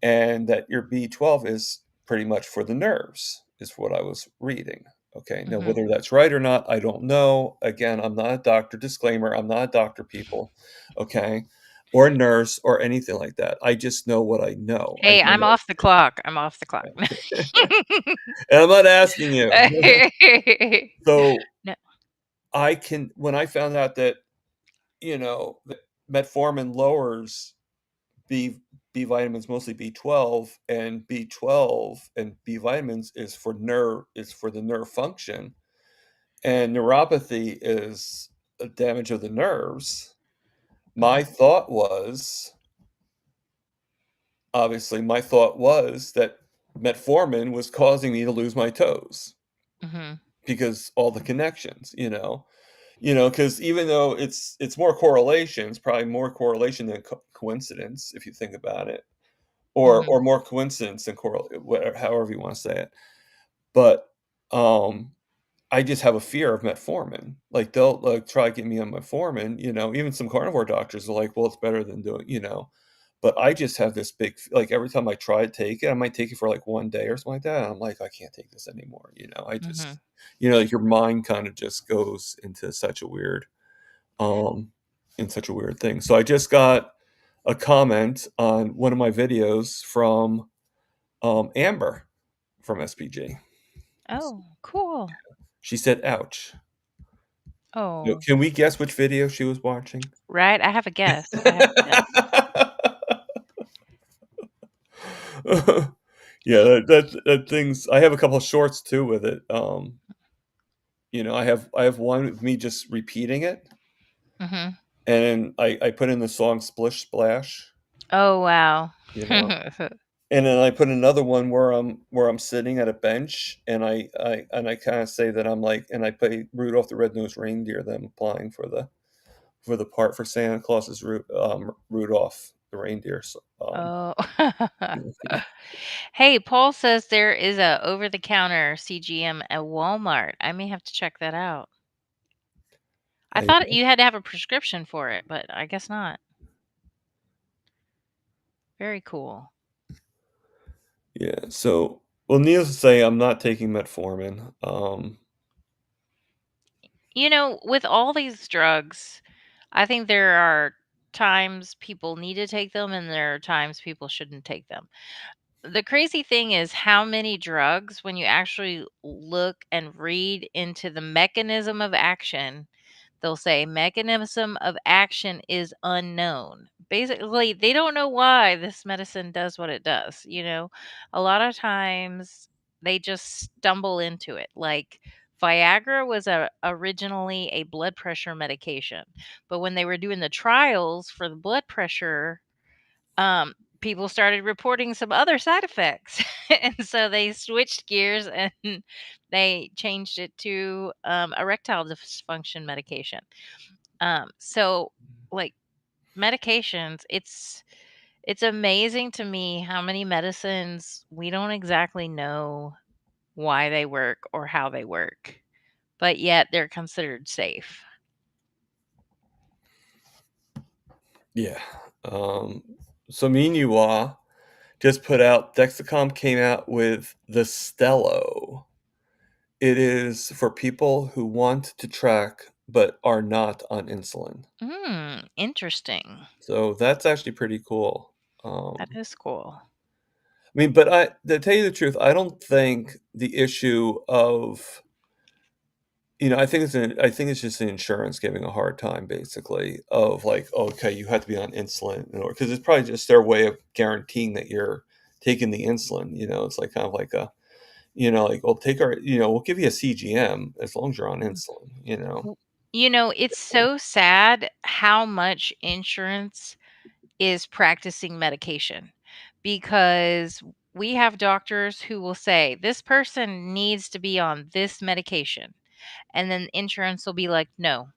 and that your B12 is pretty much for the nerves, is what I was reading. Okay. Now, Mhm. whether that's right or not, I don't know. Again, I'm not a doctor. Disclaimer, I'm not a doctor, people. Okay. Or a nurse or anything like that. I just know what I know. I Hey, know I'm off the clock. I'm off the clock. and I'm not asking you. So No. when I found out that, that metformin lowers B B vitamins, mostly B12, and B12 and B vitamins is for the nerve function, and neuropathy is a damage of the nerves. My Mhm. thought was, my thought was that metformin was causing me to lose my toes Mhm. because all the connections, because even though it's more correlation, it's probably more correlation than coincidence if you think about it. Or Mhm. more coincidence than whatever, however you want to say it. But I just have a fear of metformin. Like they'll like try to get me on metformin. Even some carnivore doctors are like, "Well, it's better than doing." But I just have this big like every time I try to take it, I might take it for like 1 day or something like that. And I'm like, I can't take this anymore. I Mhm. just, like your mind kind of just goes into um, such a weird thing. So I just got a comment on one of my videos from Amber from SPG. Oh, cool. She said, "Ouch." Oh, Can we guess which video she was watching? right? I have a guess. I have a guess. Yeah, that thing's. I have a couple of shorts too with it. I have one with me just repeating it, Mhm. and I put in the song "Splish Splash," Oh, wow. you know, and then I put another one where I'm sitting at a bench, and I kind of say that I'm like, and I play Rudolph the Red-Nosed Reindeer that I'm applying for the part for Santa Claus's Rudolph the reindeer. So, Oh. Hey, Paul says there is a over-the-counter CGM at Walmart. I may have to check that out. I I, thought you had to have a prescription for it, but I guess not. Very cool. yeah. So, well, needless to say, I'm not taking metformin. With all these drugs, I think there are times people need to take them and there are times people shouldn't take them. The crazy thing is how many drugs, when you actually look and read into the mechanism of action, they'll say mechanism of action is unknown. Basically, they don't know why this medicine does what it does. A lot of times they just stumble into it. Like Viagra was originally a blood pressure medication, but when they were doing the trials for the blood pressure, um, people started reporting some other side effects. And so they switched gears and they changed it to erectile dysfunction medication. So like medications, it's amazing to me how many medicines we don't exactly know why they work or how they work, but yet they're considered safe. Yeah. Um, so me and you just put out Dexcom came out with the Stello. It is for people who want to track but are not on insulin. Interesting. So that's actually pretty cool. That is cool. I mean, but to tell you the truth, I don't think the issue of, I think it's just the insurance giving a hard time, basically, of like, okay, you have to be on insulin in order, because it's probably just their way of guaranteeing that you're taking the insulin. It's like kind of like a, like, we'll take our, we'll give you a CGM as long as you're on insulin. W it's so sad how much insurance is practicing medication, because we have doctors who will say, "This person needs to be on this medication," and then insurance will be like, "No,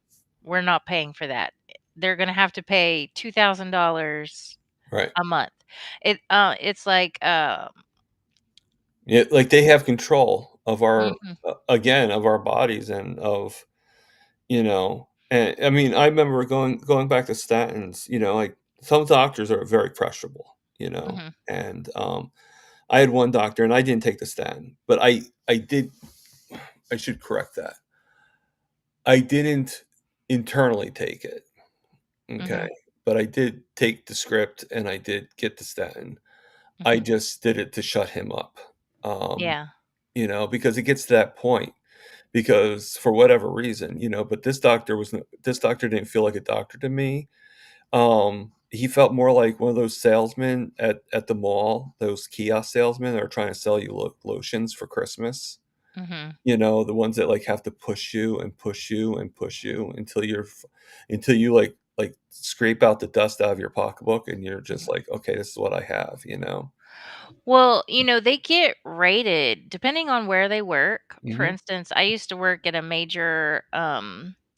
we're not paying for that." They're gonna have to pay $2,000 Right. a month. It's like, Yeah, like they have control of our, mhm, again, of our bodies and of, and I mean, I remember going back to statins, like some doctors are very pressurable, mhm, and I had one doctor and I didn't take the statin, but I did, I should correct that. I didn't internally take it. Okay. mhm. But I did take the script and I did get the statin. I Mhm. just did it to shut him up. Um, Yeah. because it gets to that point, because for whatever reason, but this doctor didn't feel like a doctor to me. He felt more like one of those salesmen at the mall, those kiosk salesmen that are trying to sell you lotions for Christmas. Mhm. The ones that like have to push you and push you and push you until until you like scrape out the dust out of your pocketbook and you're just Mhm. like, okay, this is what I have. Well, they get rated depending on where they work. For Hmm. instance, I used to work at a major,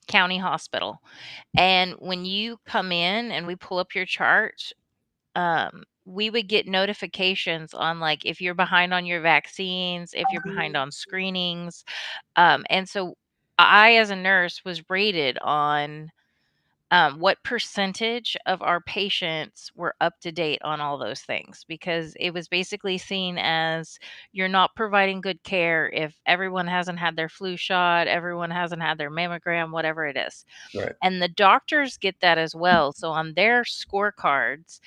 county hospital, and when you come in and we pull up your chart, we would get notifications on, like, if you're behind on your vaccines, if you're behind on screenings, and so I, as a nurse, was rated on what percentage of our patients were up to date on all those things, because it was basically seen as you're not providing good care if everyone hasn't had their flu shot, everyone hasn't had their mammogram, whatever it is. Right. And the doctors get that as well. So on their scorecards,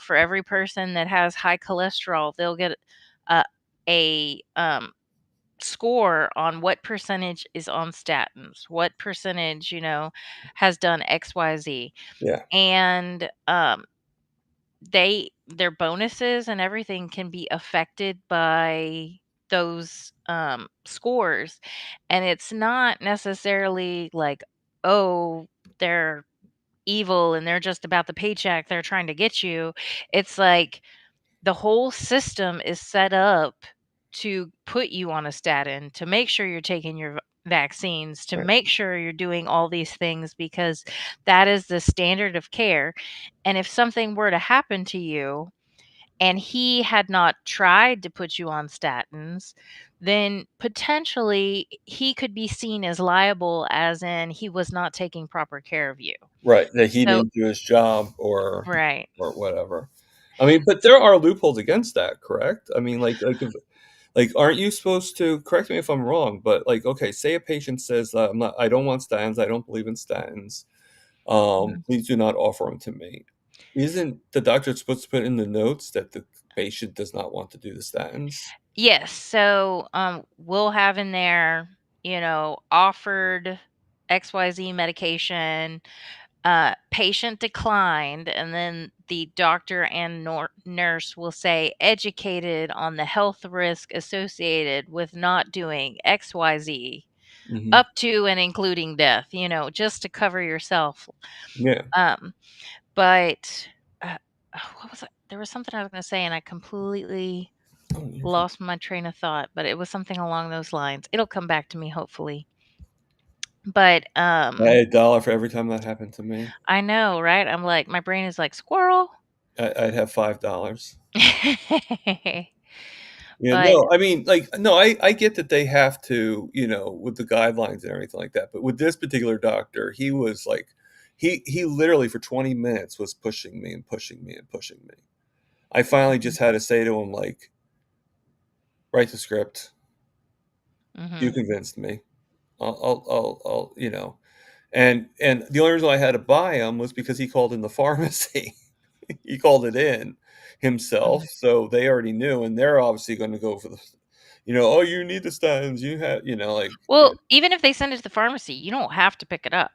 for every person that has high cholesterol, they'll get a score on what percentage is on statins, what percentage, has done XYZ. Yeah. And their bonuses and everything can be affected by those scores. And it's not necessarily like, oh, they're evil and they're just about the paycheck, they're trying to get you. It's like the whole system is set up to put you on a statin, to make sure you're taking your vaccines, to Right. make sure you're doing all these things, because that is the standard of care. And if something were to happen to you and he had not tried to put you on statins, then potentially he could be seen as liable, as in he was not taking proper care of you. Right. That he So, didn't do his job or right. whatever. I mean, but there are loopholes against that, correct? I mean, like if, like, aren't you supposed to, correct me if I'm wrong, but like, okay, say a patient says, I don't want statins, I don't believe in statins. Mhm. Please do not offer them to me. Isn't the doctor supposed to put in the notes that the patient does not want to do the statins? Yes. So, we'll have in there, offered XYZ medication, patient declined, and then the doctor and nurse will say educated on the health risk associated with not doing XYZ, Hmm. up to and including death, just to cover yourself. Yeah. Um, but uh, what was it? There was something I was going to say, and I completely Oh, you're fine. lost my train of thought, but it was something along those lines. It'll come back to me hopefully. But I had $1 for every time that happened to me. I know, right? I'm like, my brain is like squirrel. I'd have $5. Yeah, But no, I mean, like, no, I get that they have to, with the guidelines and everything like that. But with this particular doctor, he was like, he literally for 20 minutes was pushing me and pushing me and pushing me. I finally Mhm, just had to say to him, like, write the script. You mhm, convinced me. I'll And the only reason I had to buy them was because he called in the pharmacy. He called it in himself, Mhm. so they already knew, and they're obviously going to go for the, oh, you need the statins, like, Well, even if they send it to the pharmacy, you don't have to pick it up.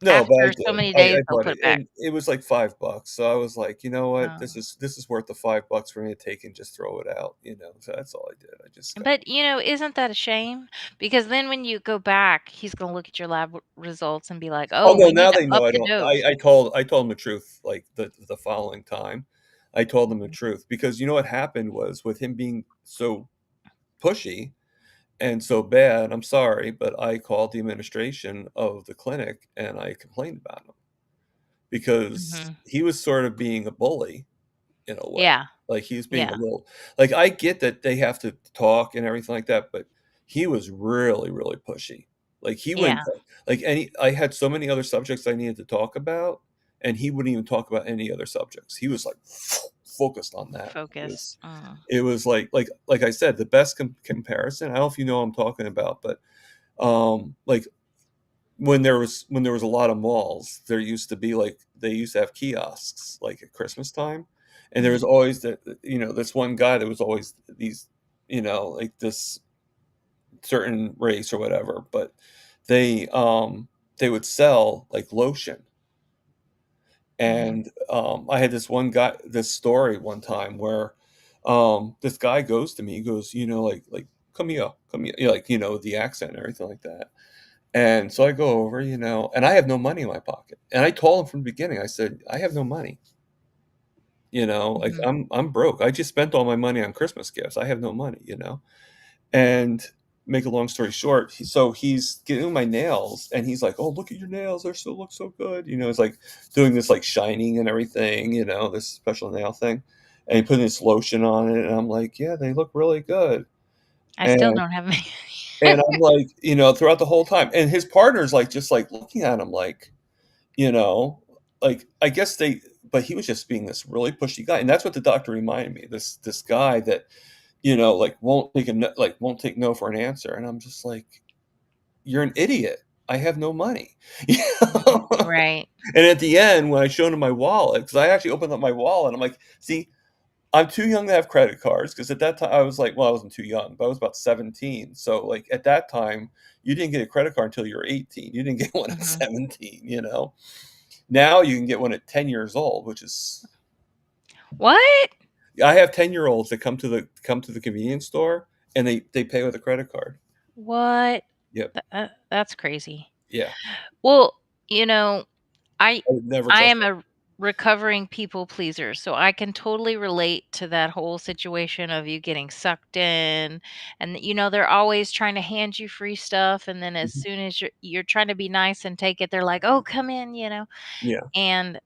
no, but I After so did. many I days, they'll bought put it, it back. and it was like $5, so I was like, you know what, Oh. this is worth the $5 for me to take and just throw it out, so that's all I did. I just got. But, isn't that a shame? Because then when you go back, he's gonna look at your lab results and be like, Oh, "Oh, no, we need now to they know up I the don't. dose." I told them the truth, like, the following time. I told them the Mhm, truth because you know what happened was with him being so pushy and so bad, I'm sorry, but I called the administration of the clinic and I complained about him because mhm. he was sort of being a bully in a way. Yeah, Like, he was being a yeah, little, like, I get that they have to talk and everything like that, but he was really, really pushy. Like, he wouldn't yeah. like, any I had so many other subjects I needed to talk about, and he wouldn't even talk about any other subjects. He was, like, focused on that. Focus. Mm, It was like I said, the best comparison, I don't know if you know what I'm talking about, but, like, when there was a lot of malls, there used to be like they used to have kiosks like at Christmas time, and there was mhm, always this one guy that was always these, like this certain race or whatever, but they um they would sell like lotion. mhm, And I had this story one time where this guy goes to me, he goes, like, come here, like, the accent and everything like that. And so I go over, and I have no money in my pocket. And I told him from the beginning, I said, I have no money. Like, mhm. I'm broke. I just spent all my money on Christmas gifts. I have no money. And make a long story short, so he's getting my nails and he's like, "Oh, look at your nails. They still look so good." It's like doing this like shining and everything, this special nail thing. And he put this lotion on it, and I'm like, "Yeah, they look really good." I still And don't have any. I'm like, throughout the whole time, and his partner's like just like looking at him like, you know, like I guess but he was just being this really pushy guy, and that's what the doctor reminded me. This guy that like won't take no for an answer, and I'm just like, you're an idiot. I have no money. You Mhm. know? Right. And at the end, when I showed him my wallet, because I actually opened up my wallet, I'm like, see, I'm too young to have credit cards because at that time I was like, well, I wasn't too young, but I was about 17. So like at that time, you didn't get a credit card until you were 18. You didn't get one at Mhm. 17. Now you can get one at 10 years old, which is What? I have 10-year-olds that come to the convenience store and they pay with a credit card. What? Yep. That's crazy. Yeah. Well, you know, I I would never I trust am a recovering people pleaser, so I can totally relate to that whole situation of you getting sucked in, and they're always trying to hand you free stuff, and then as them. soon as you're trying to be nice and take it, they're like, "Oh, come in." Yeah. And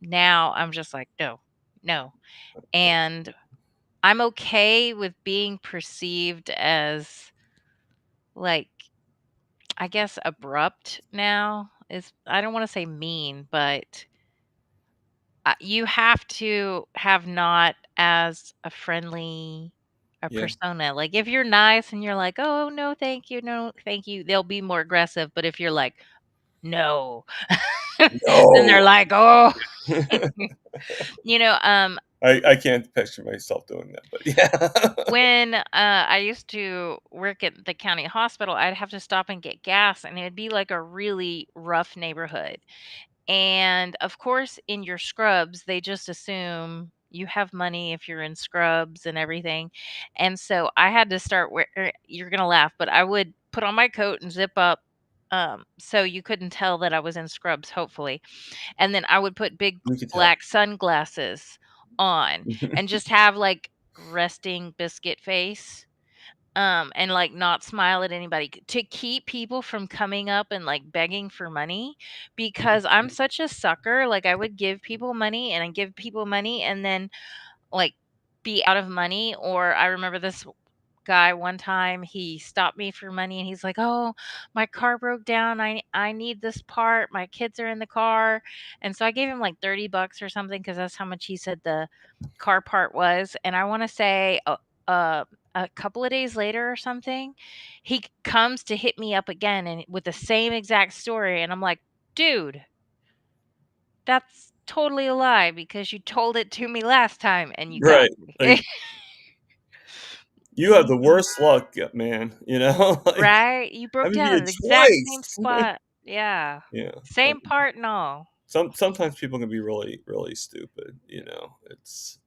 now I'm just like, "No. No." And I'm okay with being perceived as, like, I guess abrupt now is I don't wanna say mean, but you have to have not as a friendly a Yeah. persona. Like, if you're nice and you're like, "Oh, no, thank you. No, thank you," they'll be more aggressive, but if you're like, "No," then they're No. like, "Oh." You know, I can't picture myself doing that, but yeah. when, I used to work at the county hospital, I'd have to stop and get gas, and it'd be, like, a really rough neighborhood. And of course, in your scrubs, they just assume you have money if you're in scrubs and everything. And so I had to start you're going to laugh, but I would put on my coat and zip up so you couldn't tell that I was in scrubs, hopefully. And then I would put big We could tell. black sunglasses on and just have like resting biscuit face and like not smile at anybody to keep people from coming up and like begging for money because I'm such a sucker. Like I would give people money and I give people money and then like be out of money. Or I remember this guy one time, he stopped me for money and he's like, "Oh, my car broke down. I need this part. My kids are in the car." And so I gave him like 30 bucks or something cuz that's how much he said the car part was. And I want to say a couple of days later or something, he comes to hit me up again and with the same exact story, and I'm like, "Dude, that's totally a lie because you told it to me last time and you got Right. me." Like, you have the Mhm. worst luck, man, you know? Like, Right? You I've broke been down here at the exact same twice. spot. Yeah. Yeah. Same part and all. Sometimes people can be really, really stupid, you know? It's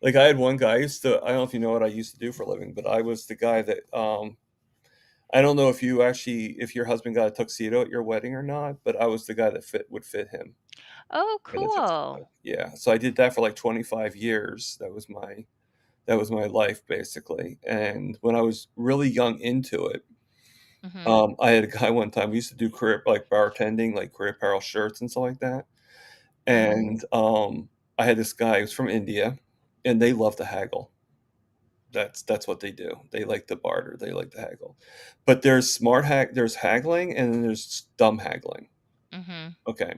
like, I had one guy, I don't know if you know what I used to do for a living, but I was the guy that, I don't know if your husband got a tuxedo at your wedding or not, but I was the guy that would fit him Oh, in a cool. tuxedo. Yeah, so I did that for, like, 25 years. That was my life, basically, and when I was really young into it, Mhm. I had a guy one time, we used to do career like, bartending, like, career apparel shirts and stuff like that, Mhm. and, I had this guy, he was from India, and they love to haggle. That's what they do. They like to barter, they like to haggle. But there's haggling and then there's dumb haggling, Mhm. okay?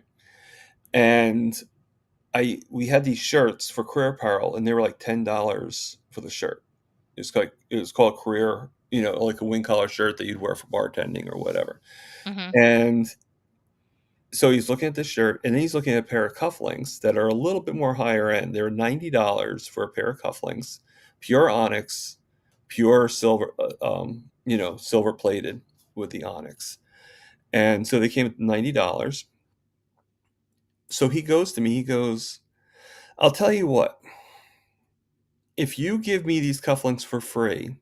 And we had these shirts for career apparel, and they were like $10 for the shirt. It was called career, like a wing collar shirt that you'd wear for bartending or whatever. Mhm. And so he's looking at this shirt, and then he's looking at a pair of cufflinks that are a little bit more higher end. They're $90 for a pair of cufflinks, pure onyx, pure silver, silver plated with the onyx. And so they came at $90. So he goes to me, he goes, I'll tell you what, if you give me these cufflinks for free,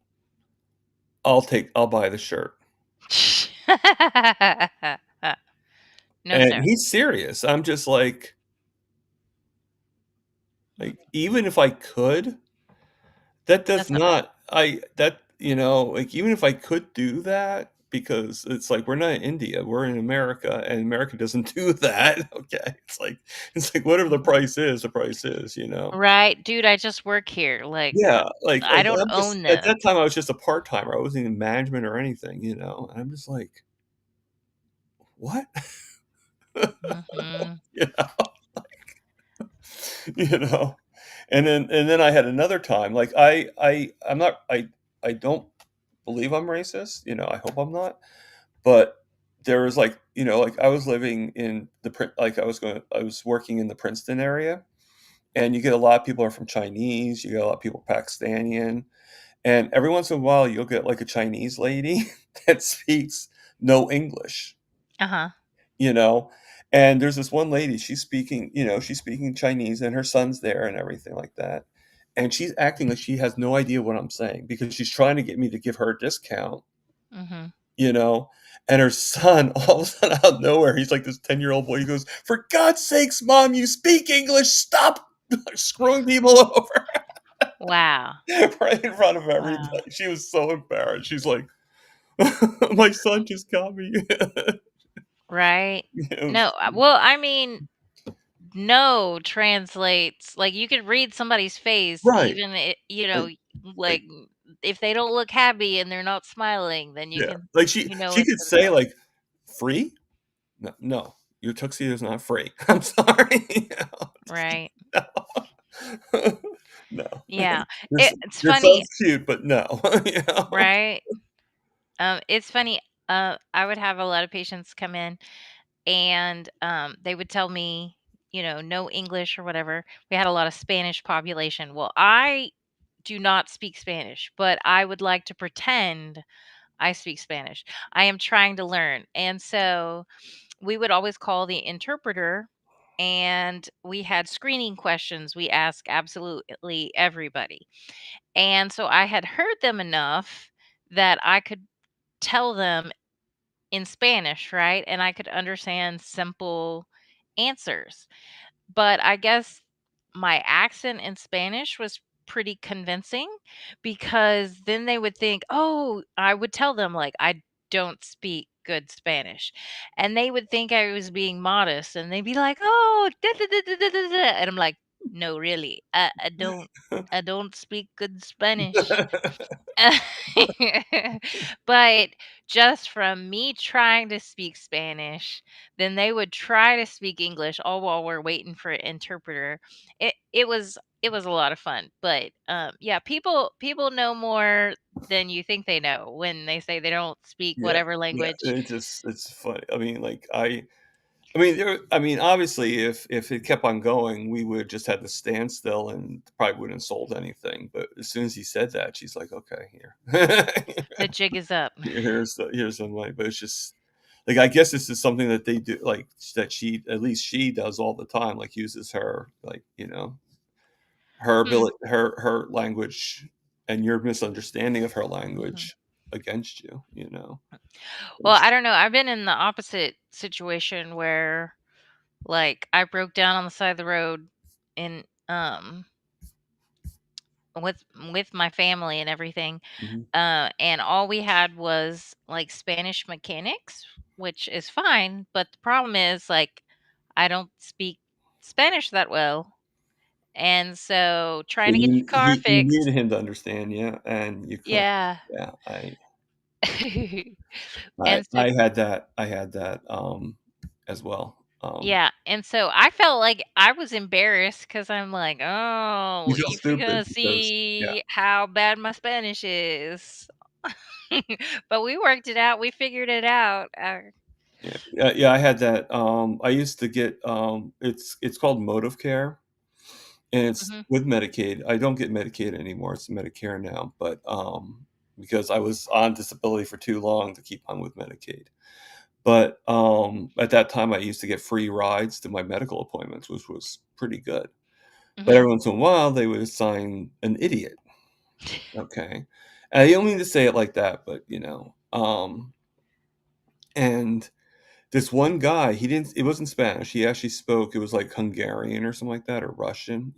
I'll buy the shirt. No, And sir. he's serious. I'm just like, even if I could, that does That's okay. not like, even if I could do that, because it's like we're not in India, we're in America, and America doesn't do that, okay? It's like whatever the price is, you know? Right, dude, I just work here, Yeah, I don't I'm just own at that this. time, I was just a part-timer, I wasn't in management or anything, and I'm just like, "What?" Mhm. You know? You know? And then I had another time, like, I'm not I don't believe I'm racist, I hope I'm not. But there was like I was living in I was working in the Princeton area, and you get a lot of people are from Chinese, you get a lot of people Pakistani, and every once in a while you'll get like a Chinese lady that speaks no English, Uh-huh. you know. And there's this one lady, she's speaking Chinese, and her son's there and everything like that. And she's acting like she has no idea what I'm saying because she's trying to get me to give her a discount, Mhm. you know? And her son, all of a sudden, out of nowhere, he's like this 10-year-old boy. He goes, "For God's sakes, mom, you speak English. Stop screwing people over." Wow. Right in front of Wow. everybody. She was so embarrassed. She's like, "My son just got me." Right? It No, was well, I mean, no translates you could read somebody's face right. even Like like, like, if they don't look happy and they're not smiling, then you yeah. can Like, she you know she it's could gonna say, go. like, "Free? No, no, your tuxedo's not free. I'm sorry." Right. No. No. Yeah. Your It s it's your funny, son's cute, but no, you know? right? It's funny, I would have a lot of patients come in and, they would tell me, no English or whatever. We had a lot of Spanish population. Well, I do not speak Spanish, but I would like to pretend I speak Spanish. I am trying to learn. And so we would always call the interpreter and we had screening questions we ask absolutely everybody. And so I had heard them enough that I could tell them in Spanish, right? And I could understand simple answers. But I guess my accent in Spanish was pretty convincing because then they would think, "Oh," I would tell them, like, "I don't speak good Spanish." And they would think I was being modest and they'd be like, "Oh, da, da, da, da, da, da, da." And I'm like, "No, really. I don't speak good Spanish." But just from me trying to speak Spanish, then they would try to speak English all while we're waiting for an interpreter. It was it was a lot of fun. But yeah, people know more than you think they know when they say they don't speak Yeah, whatever yeah, language. it's funny. I mean, like, I mean, obviously, if it kept on going, we would just had to stand still and probably wouldn't have sold anything, but as soon as he said that, she's like, "Okay, here." The jig is up. Here's some money, but it's just like I guess this is something that they do, like that she at least she does all the time, like uses her like her Hmm. ability, her language, and your misunderstanding of her Mhm. language against you. You know, Well, it's, I don't know. I've been in the opposite situation where like I broke down on the side of the road in with my family and everything. mhm. And all we had was like Spanish mechanics, which is fine, but the problem is like I don't speak Spanish that well. And so So trying to get your car you fixed. needed him to understand, yeah, and you couldn't. Yeah. Yeah, And so I had that, as well. yeah, and so I felt like I was embarrassed because 'cause I'm like, You "Oh, feel if you're stupid gonna because yeah, see how bad my Spanish is." But we worked it out, we figured it out. yeah, I had that, I used to get, it's called Motive Care, and it's Mhm, with Medicaid. I don't get Medicaid anymore, it's Medicare now, but, because I was on disability for too long to keep on with Medicaid. But, at that time, I used to get free rides to my medical appointments, which was pretty good. But mhm. every once in a while, they would assign an idiot, okay? I don't mean to say it like that, but, and this one guy, he didn't it wasn't Spanish, he actually spoke it was like Hungarian or something like that or Russian,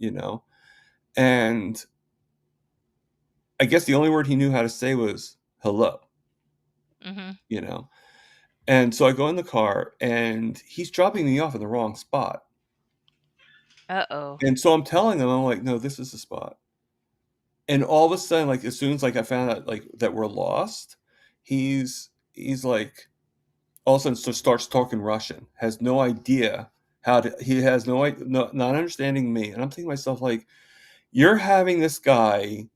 and I guess the only word he knew how to say was "hello," Mhm. you know? And so I go in the car, and he's dropping me off in the wrong spot, Uh-oh. and so I'm telling him, I'm like, "No, this is the spot." And all of a sudden, like, as soon as, like, I found out, like, that we're lost, he's like all of a sudden just starts talking Russian, has no idea how to he has no not understanding me, and I'm thinking to myself, like, "You're having this guy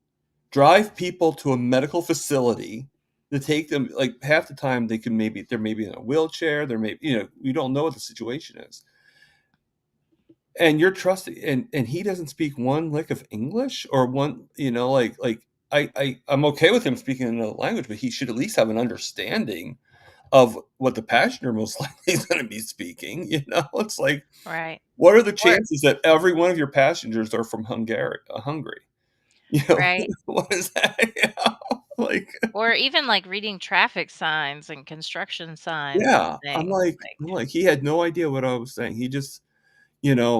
drive people to a medical facility to take them" like, half the time, they're maybe in a wheelchair, they're maybe you don't know what the situation is. And you're trusting and he doesn't speak one lick of English or one like, I'm okay with him speaking another language, but he should at least have an understanding of what the passenger most likely is gonna be speaking, you know? It's like, Right. what are the Or chances that every one of your passengers are from Hungary? You know, right. what is that? You know? Like, Or even, like, reading traffic signs and construction signs and yeah, things, like I'm like, he had no idea what I was saying. He just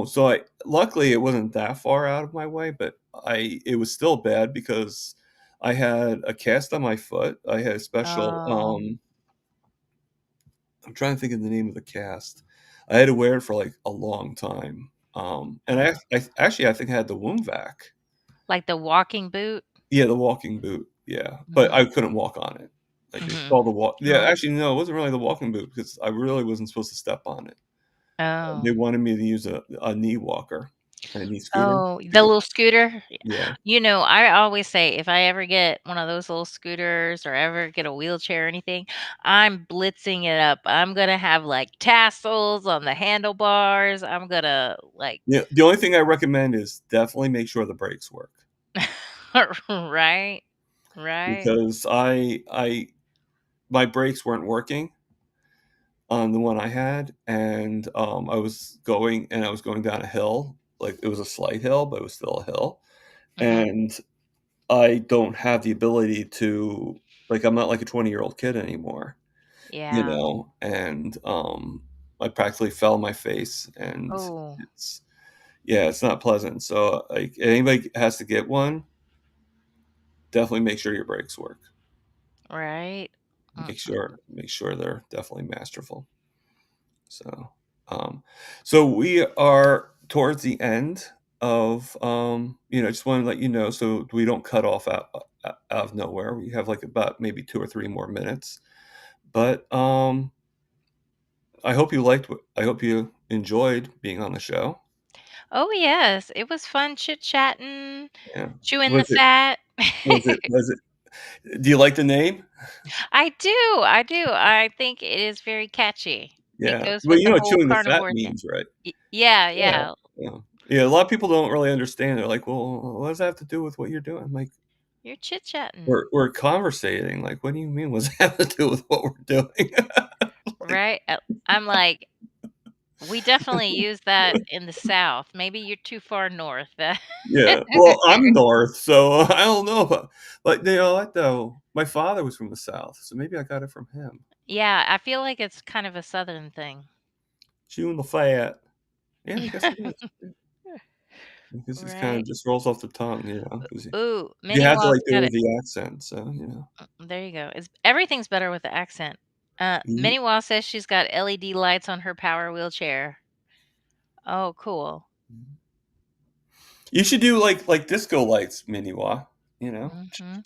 so I luckily, it wasn't that far out of my way, but it was still bad because I had a cast on my foot. I had a special, oh, I'm trying to think of the name of the cast. I had to wear it for, like, a long time, and mhm. I think I had the wound vac. Like the walking boot? Yeah, the walking boot, yeah, but Mhm, I couldn't walk on it. Like, it's mhm. called the walk yeah, Oh. actually, no, it wasn't really the walking boot because I really wasn't supposed to step on it. Oh. They wanted me to use a knee walker, a knee scooter Oh, to the get little scooter? yeah. I always say if I ever get one of those little scooters or ever get a wheelchair or anything, I'm blitzing it up. I'm gonna have, like, tassels on the handlebars. I'm gonna, like Yeah, the only thing I recommend is definitely make sure the brakes work right, right. because I my brakes weren't working on the one I had, and, I was going down a hill, like, it was a slight hill, but it was still a hill, Mhm. and I don't have the ability to like, I'm not like a 20-year-old kid anymore, Yeah. and, I practically fell on my face, and Oh, it's yeah, it's not pleasant, so, like, anybody has to get one, definitely make sure your brakes work. right. Make sure they're definitely masterful. So, so we are towards the end of, just wanna let you know so we don't cut off out of nowhere. We have, like, about maybe 2 or 3 more minutes, but, I hope you enjoyed being on the show. Oh, yes, it was fun chit-chatting, Yeah. chewing the Was it fat. was it do you like the name? I do, I think it is very catchy. It Yeah. goes Well, with you the know what whole chewing the fat carnivore thing. means, right? Yeah, Yeah, yeah. yeah. Yeah, a lot of people don't really understand. They're like, "Well, what does that have to do with what you're doing?" I'm like, You're chit-chatting, "We're conversating." Like, "What do you mean? What does that have to do with what we're doing?" Like, right? I'm like, "We definitely use that in the South. Maybe you're too far north." yeah. Well, I'm North, so I don't know, but you know what though? My father was from the South, so maybe I got it from him. Yeah, I feel like it's kind of a Southern thing. Chewing the fat. Yeah, I guess it is. Yeah. I guess it's kinda Right? just rolls off the tongue, you know, 'cause Ooh, you Minnie have to, Wall's like, do it got with it. the accent, so, There you go. It's everything's better with the accent. you Minnie Wall says she's got LED lights on her power wheelchair. Oh, cool. you should do, like, disco lights, Miniwa, you know? Mhm.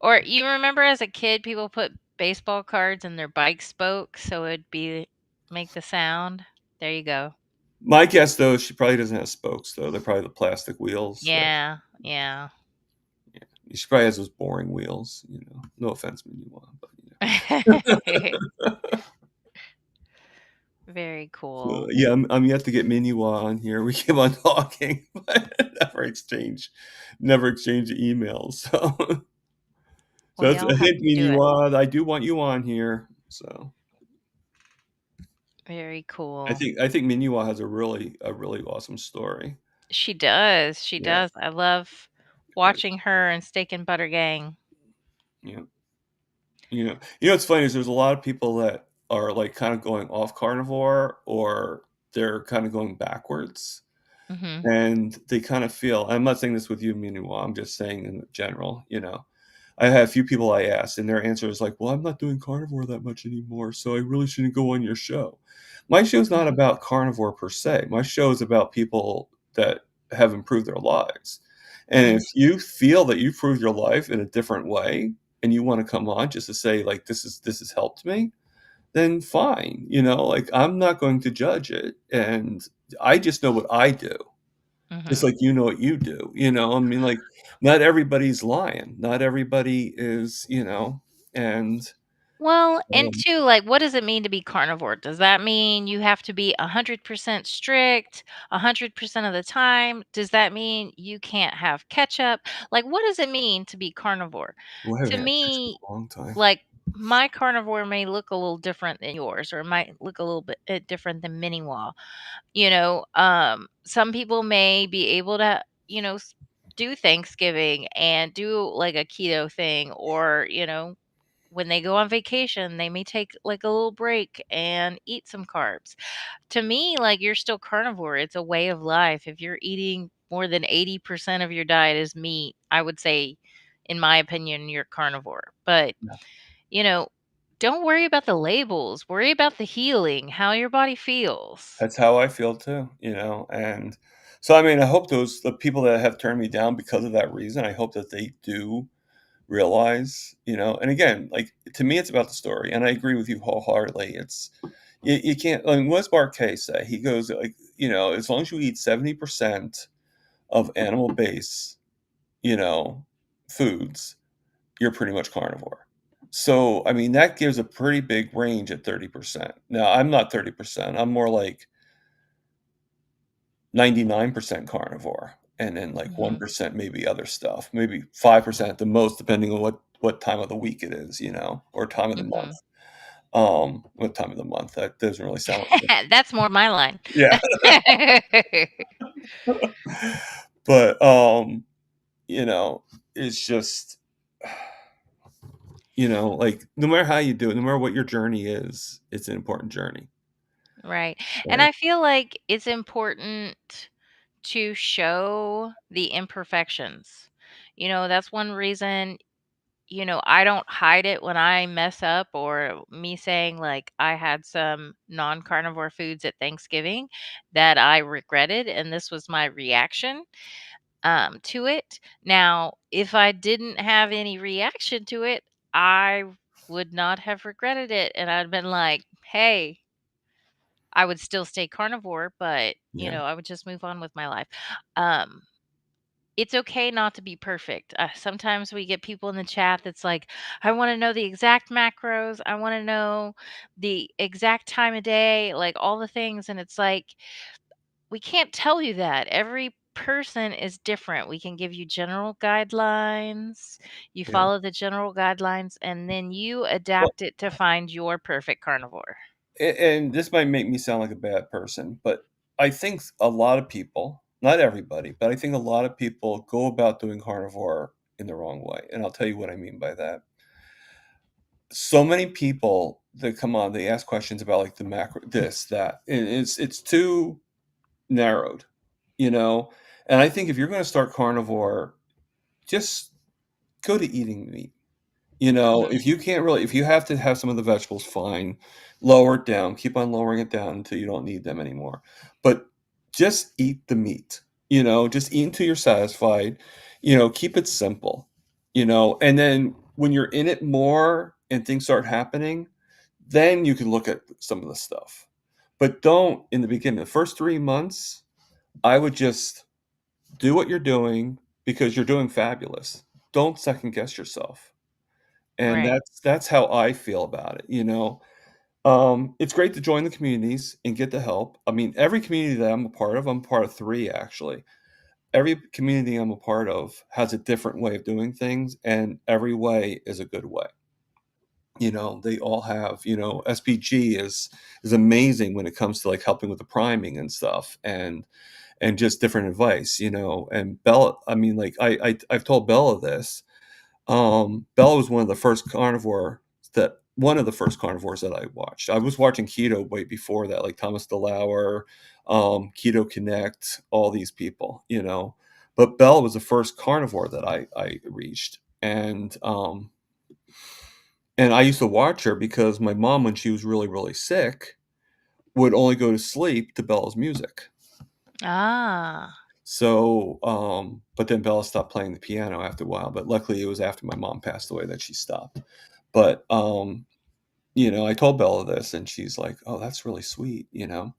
Or you remember as a kid, people put baseball cards in their bike spokes so it'd be make the sound? There you go. My guess, though, she probably doesn't have spokes, though, they're probably the plastic wheels that Yeah, yeah. yeah, she probably has those boring wheels, you know? No offense, Miniwa, but, you know. Very So, cool. yeah, I'm yet to get Miniwa on here. We keep on talking, but never exchange the emails, so so We that's all a have hint, to do it. Miniwa, I do want you on here, so Very I cool. think I think Minuwa has a really awesome story. She does, she Yeah, does. I love yeah, watching her and Steak and Butter Gang. yeah. What's funny is there's a lot of people that are like kind of going off carnivore or they're kind of going backwards, Mhm, and they kind of feel. I'm not saying this with you, Minuwa. I'm just saying in general. I had a few people I asked, and their answer is like, "Well, I'm not doing carnivore that much anymore, so I really shouldn't go on your show." My show's not mhm, about carnivore per se. My show is about people that have improved their lives. And mhm, if you feel that you've improved your life in a different way and you want to come on just to say like this has helped me, then fine. Like I'm not going to judge it. And I just know what I do. Just mhm. like you know what you do, I mean, like, not everybody's lying, not everybody is, and, Well, and um 2, like, what does it mean to be carnivore? Does that mean you have to be 100% strict 100% of the time? Does that mean you can't have ketchup? Like, what does it mean to be carnivore? well, I To haven't had ketchup in me, a long time. like, my carnivore may look a little different than yours, or it might look a little bit different than mini wall. Some people may be able to, do Thanksgiving and do like a keto thing, or, when they go on vacation, they may take like a little break and eat some carbs. To me, like you're still carnivore. It's a way of life. If you're eating more than 80% of your diet is meat, I would say, in my opinion, you're carnivore. But, Yeah. you know, don't worry about the labels. Worry about the healing, how your body feels. That's how I feel too, and so, I mean, I hope the people that have turned me down because of that reason, I hope that they do realize, and again, like, to me, it's about the story, and I agree with you wholeheartedly. You can't, I mean, what's Mark K say? He goes, like, as long as you eat 70% of animal base, you know, foods, you're pretty much carnivore. So, I mean, that gives a pretty big range at 30%. Now, I'm not 30%. I'm more like 99% carnivore and then like Hmm. 1% maybe other stuff. Maybe 5% at the most, depending on what time of the week it is, or time of the month. Hmm. What time of the month? That doesn't really sound like it. That's more my line. Yeah. But you know, it's just like no matter how you do it, no matter what your journey is, it's an important journey. Right. And Right. I feel like it's important to show the imperfections. That's one reason, I don't hide it when I mess up, or me saying like I had some non-carnivore foods at Thanksgiving that I regretted and this was my reaction to it. Now, if I didn't have any reaction to it, I would not have regretted it and I'd been like, "Hey, I would still stay carnivore, but, Yeah, I would just move on with my life. Um, it's okay not to be perfect. Sometimes we get people in the chat that's like, "I wanna know the exact macros. I wanna know the exact time of day," like, all the things, and it's like, we can't tell you that. Every person is different. We can give you general guidelines. You yeah. follow the general guidelines, and then you Well, adapt it to find your perfect carnivore. and this might make me sound like a bad person, but I think a lot of people, not everybody, but I think a lot of people go about doing carnivore in the wrong way, and I'll tell you what I mean by that. So many people that come on, they ask questions about like the macro, this, that, and it's too narrowed, you know. And I think if you're going to start carnivore, just go to eating meat. You know, Mhm. if you can't really, if you have to have some of the vegetables, fine, lower it down, keep on lowering it down until you don't need them anymore. But just eat the meat, just eat until you're satisfied, keep it simple, and then when you're in it more and things start happening, then you can look at some of the stuff. But don't in the beginning, the first 3 months, I would just do what you're doing because you're doing fabulous. Don't second guess yourself, and Right. that's how I feel about it. It's great to join the communities and get the help. I mean, every community that I'm part of 3 actually. Every community I'm a part of has a different way of doing things, and every way is a good way. They all have, SPG is amazing when it comes to like helping with the priming and stuff and just different advice. And Bella, I mean, like I've told Bella this. Bella was one of the first carnivores that I watched. I was watching keto way before that, like Thomas DeLauer, Keto Connect, all these people. But Bella was the first carnivore that I reached, and I used to watch her because my mom, when she was really really sick, would only go to sleep to Bella's music. Ah. So, but then Bella stopped playing the piano after a while. But luckily, it was after my mom passed away that she stopped. But I told Bella this, and she's like, "Oh, that's really sweet." Aw.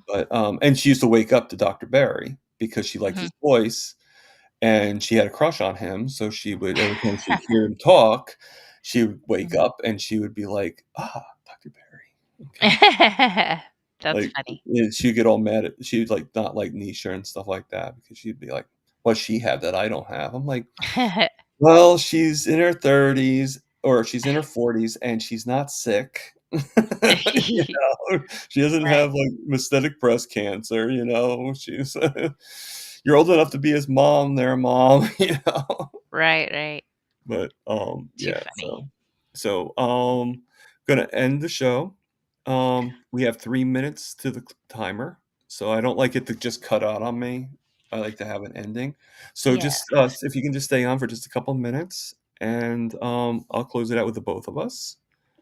But and she used to wake up to Dr. Barry because she liked Mhm. his voice, and she had a crush on him. So she would every time she'd hear him talk, she would wake Mhm. up and she would be like, "Ah, Dr. Barry, okay." That's Like, funny. she'd get all mad at she'd, like, not like Nisha and stuff like that because she'd be like, "What's she have that I don't have?" I'm like, "Well, she's in her 30s or she's in her 40s, and she's not sick." You She doesn't Right. have, like, metastatic breast cancer. She's you're old enough to be his mom there, mom, you know? Right, right. But, Too yeah, funny. so, gonna end the show. We have 3 minutes to the timer, so I don't like it to just cut out on me. I like to have an ending. So Yeah. just, if you can just stay on for just a couple minutes, and, I'll close it out with the both of us.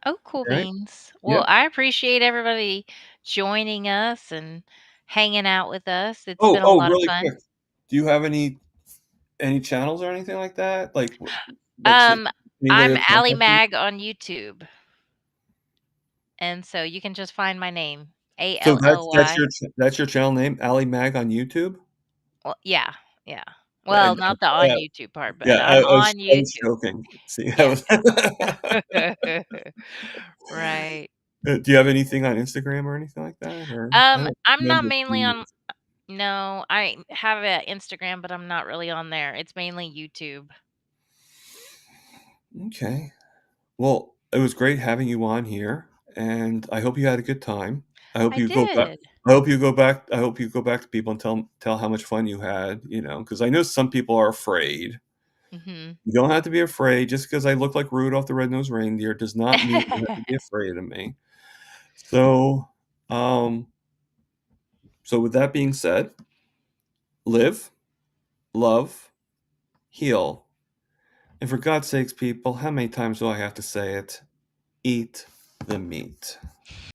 Oh, cool Alright? beans. Well, Yep. I appreciate everybody joining us and hanging out with us. It's Oh, been a oh, lot of really quick. fun. Do you have any channels or anything like that? Like, Um, any way I'm of Allie contacting Mag on YouTube, and so you can just find my name, So that's ALLY. your channel name, Ali Mag on YouTube? Well, yeah, yeah. Well, And, not the on yeah, YouTube part, yeah, but I'm on I was YouTube. joking. See, I Yeah. was Right. Do you have anything on Instagram or anything like that? Or I don't I'm not remember mainly seeing on. it. No, I have a Instagram, but I'm not really on there. It's mainly YouTube. Okay. Well, it was great having you on here, and I hope you had a good time. I hope I you go back did. I hope you go back to people and tell how much fun you had, because I know some people are afraid. Mhm. You don't have to be afraid. Just because I look like Rudolph the Red-Nosed Reindeer does not mean you have to be afraid of me. So, um, so with that being said, live, love, heal, and for God's sakes, people, how many times do I have to say it? Eat the meat.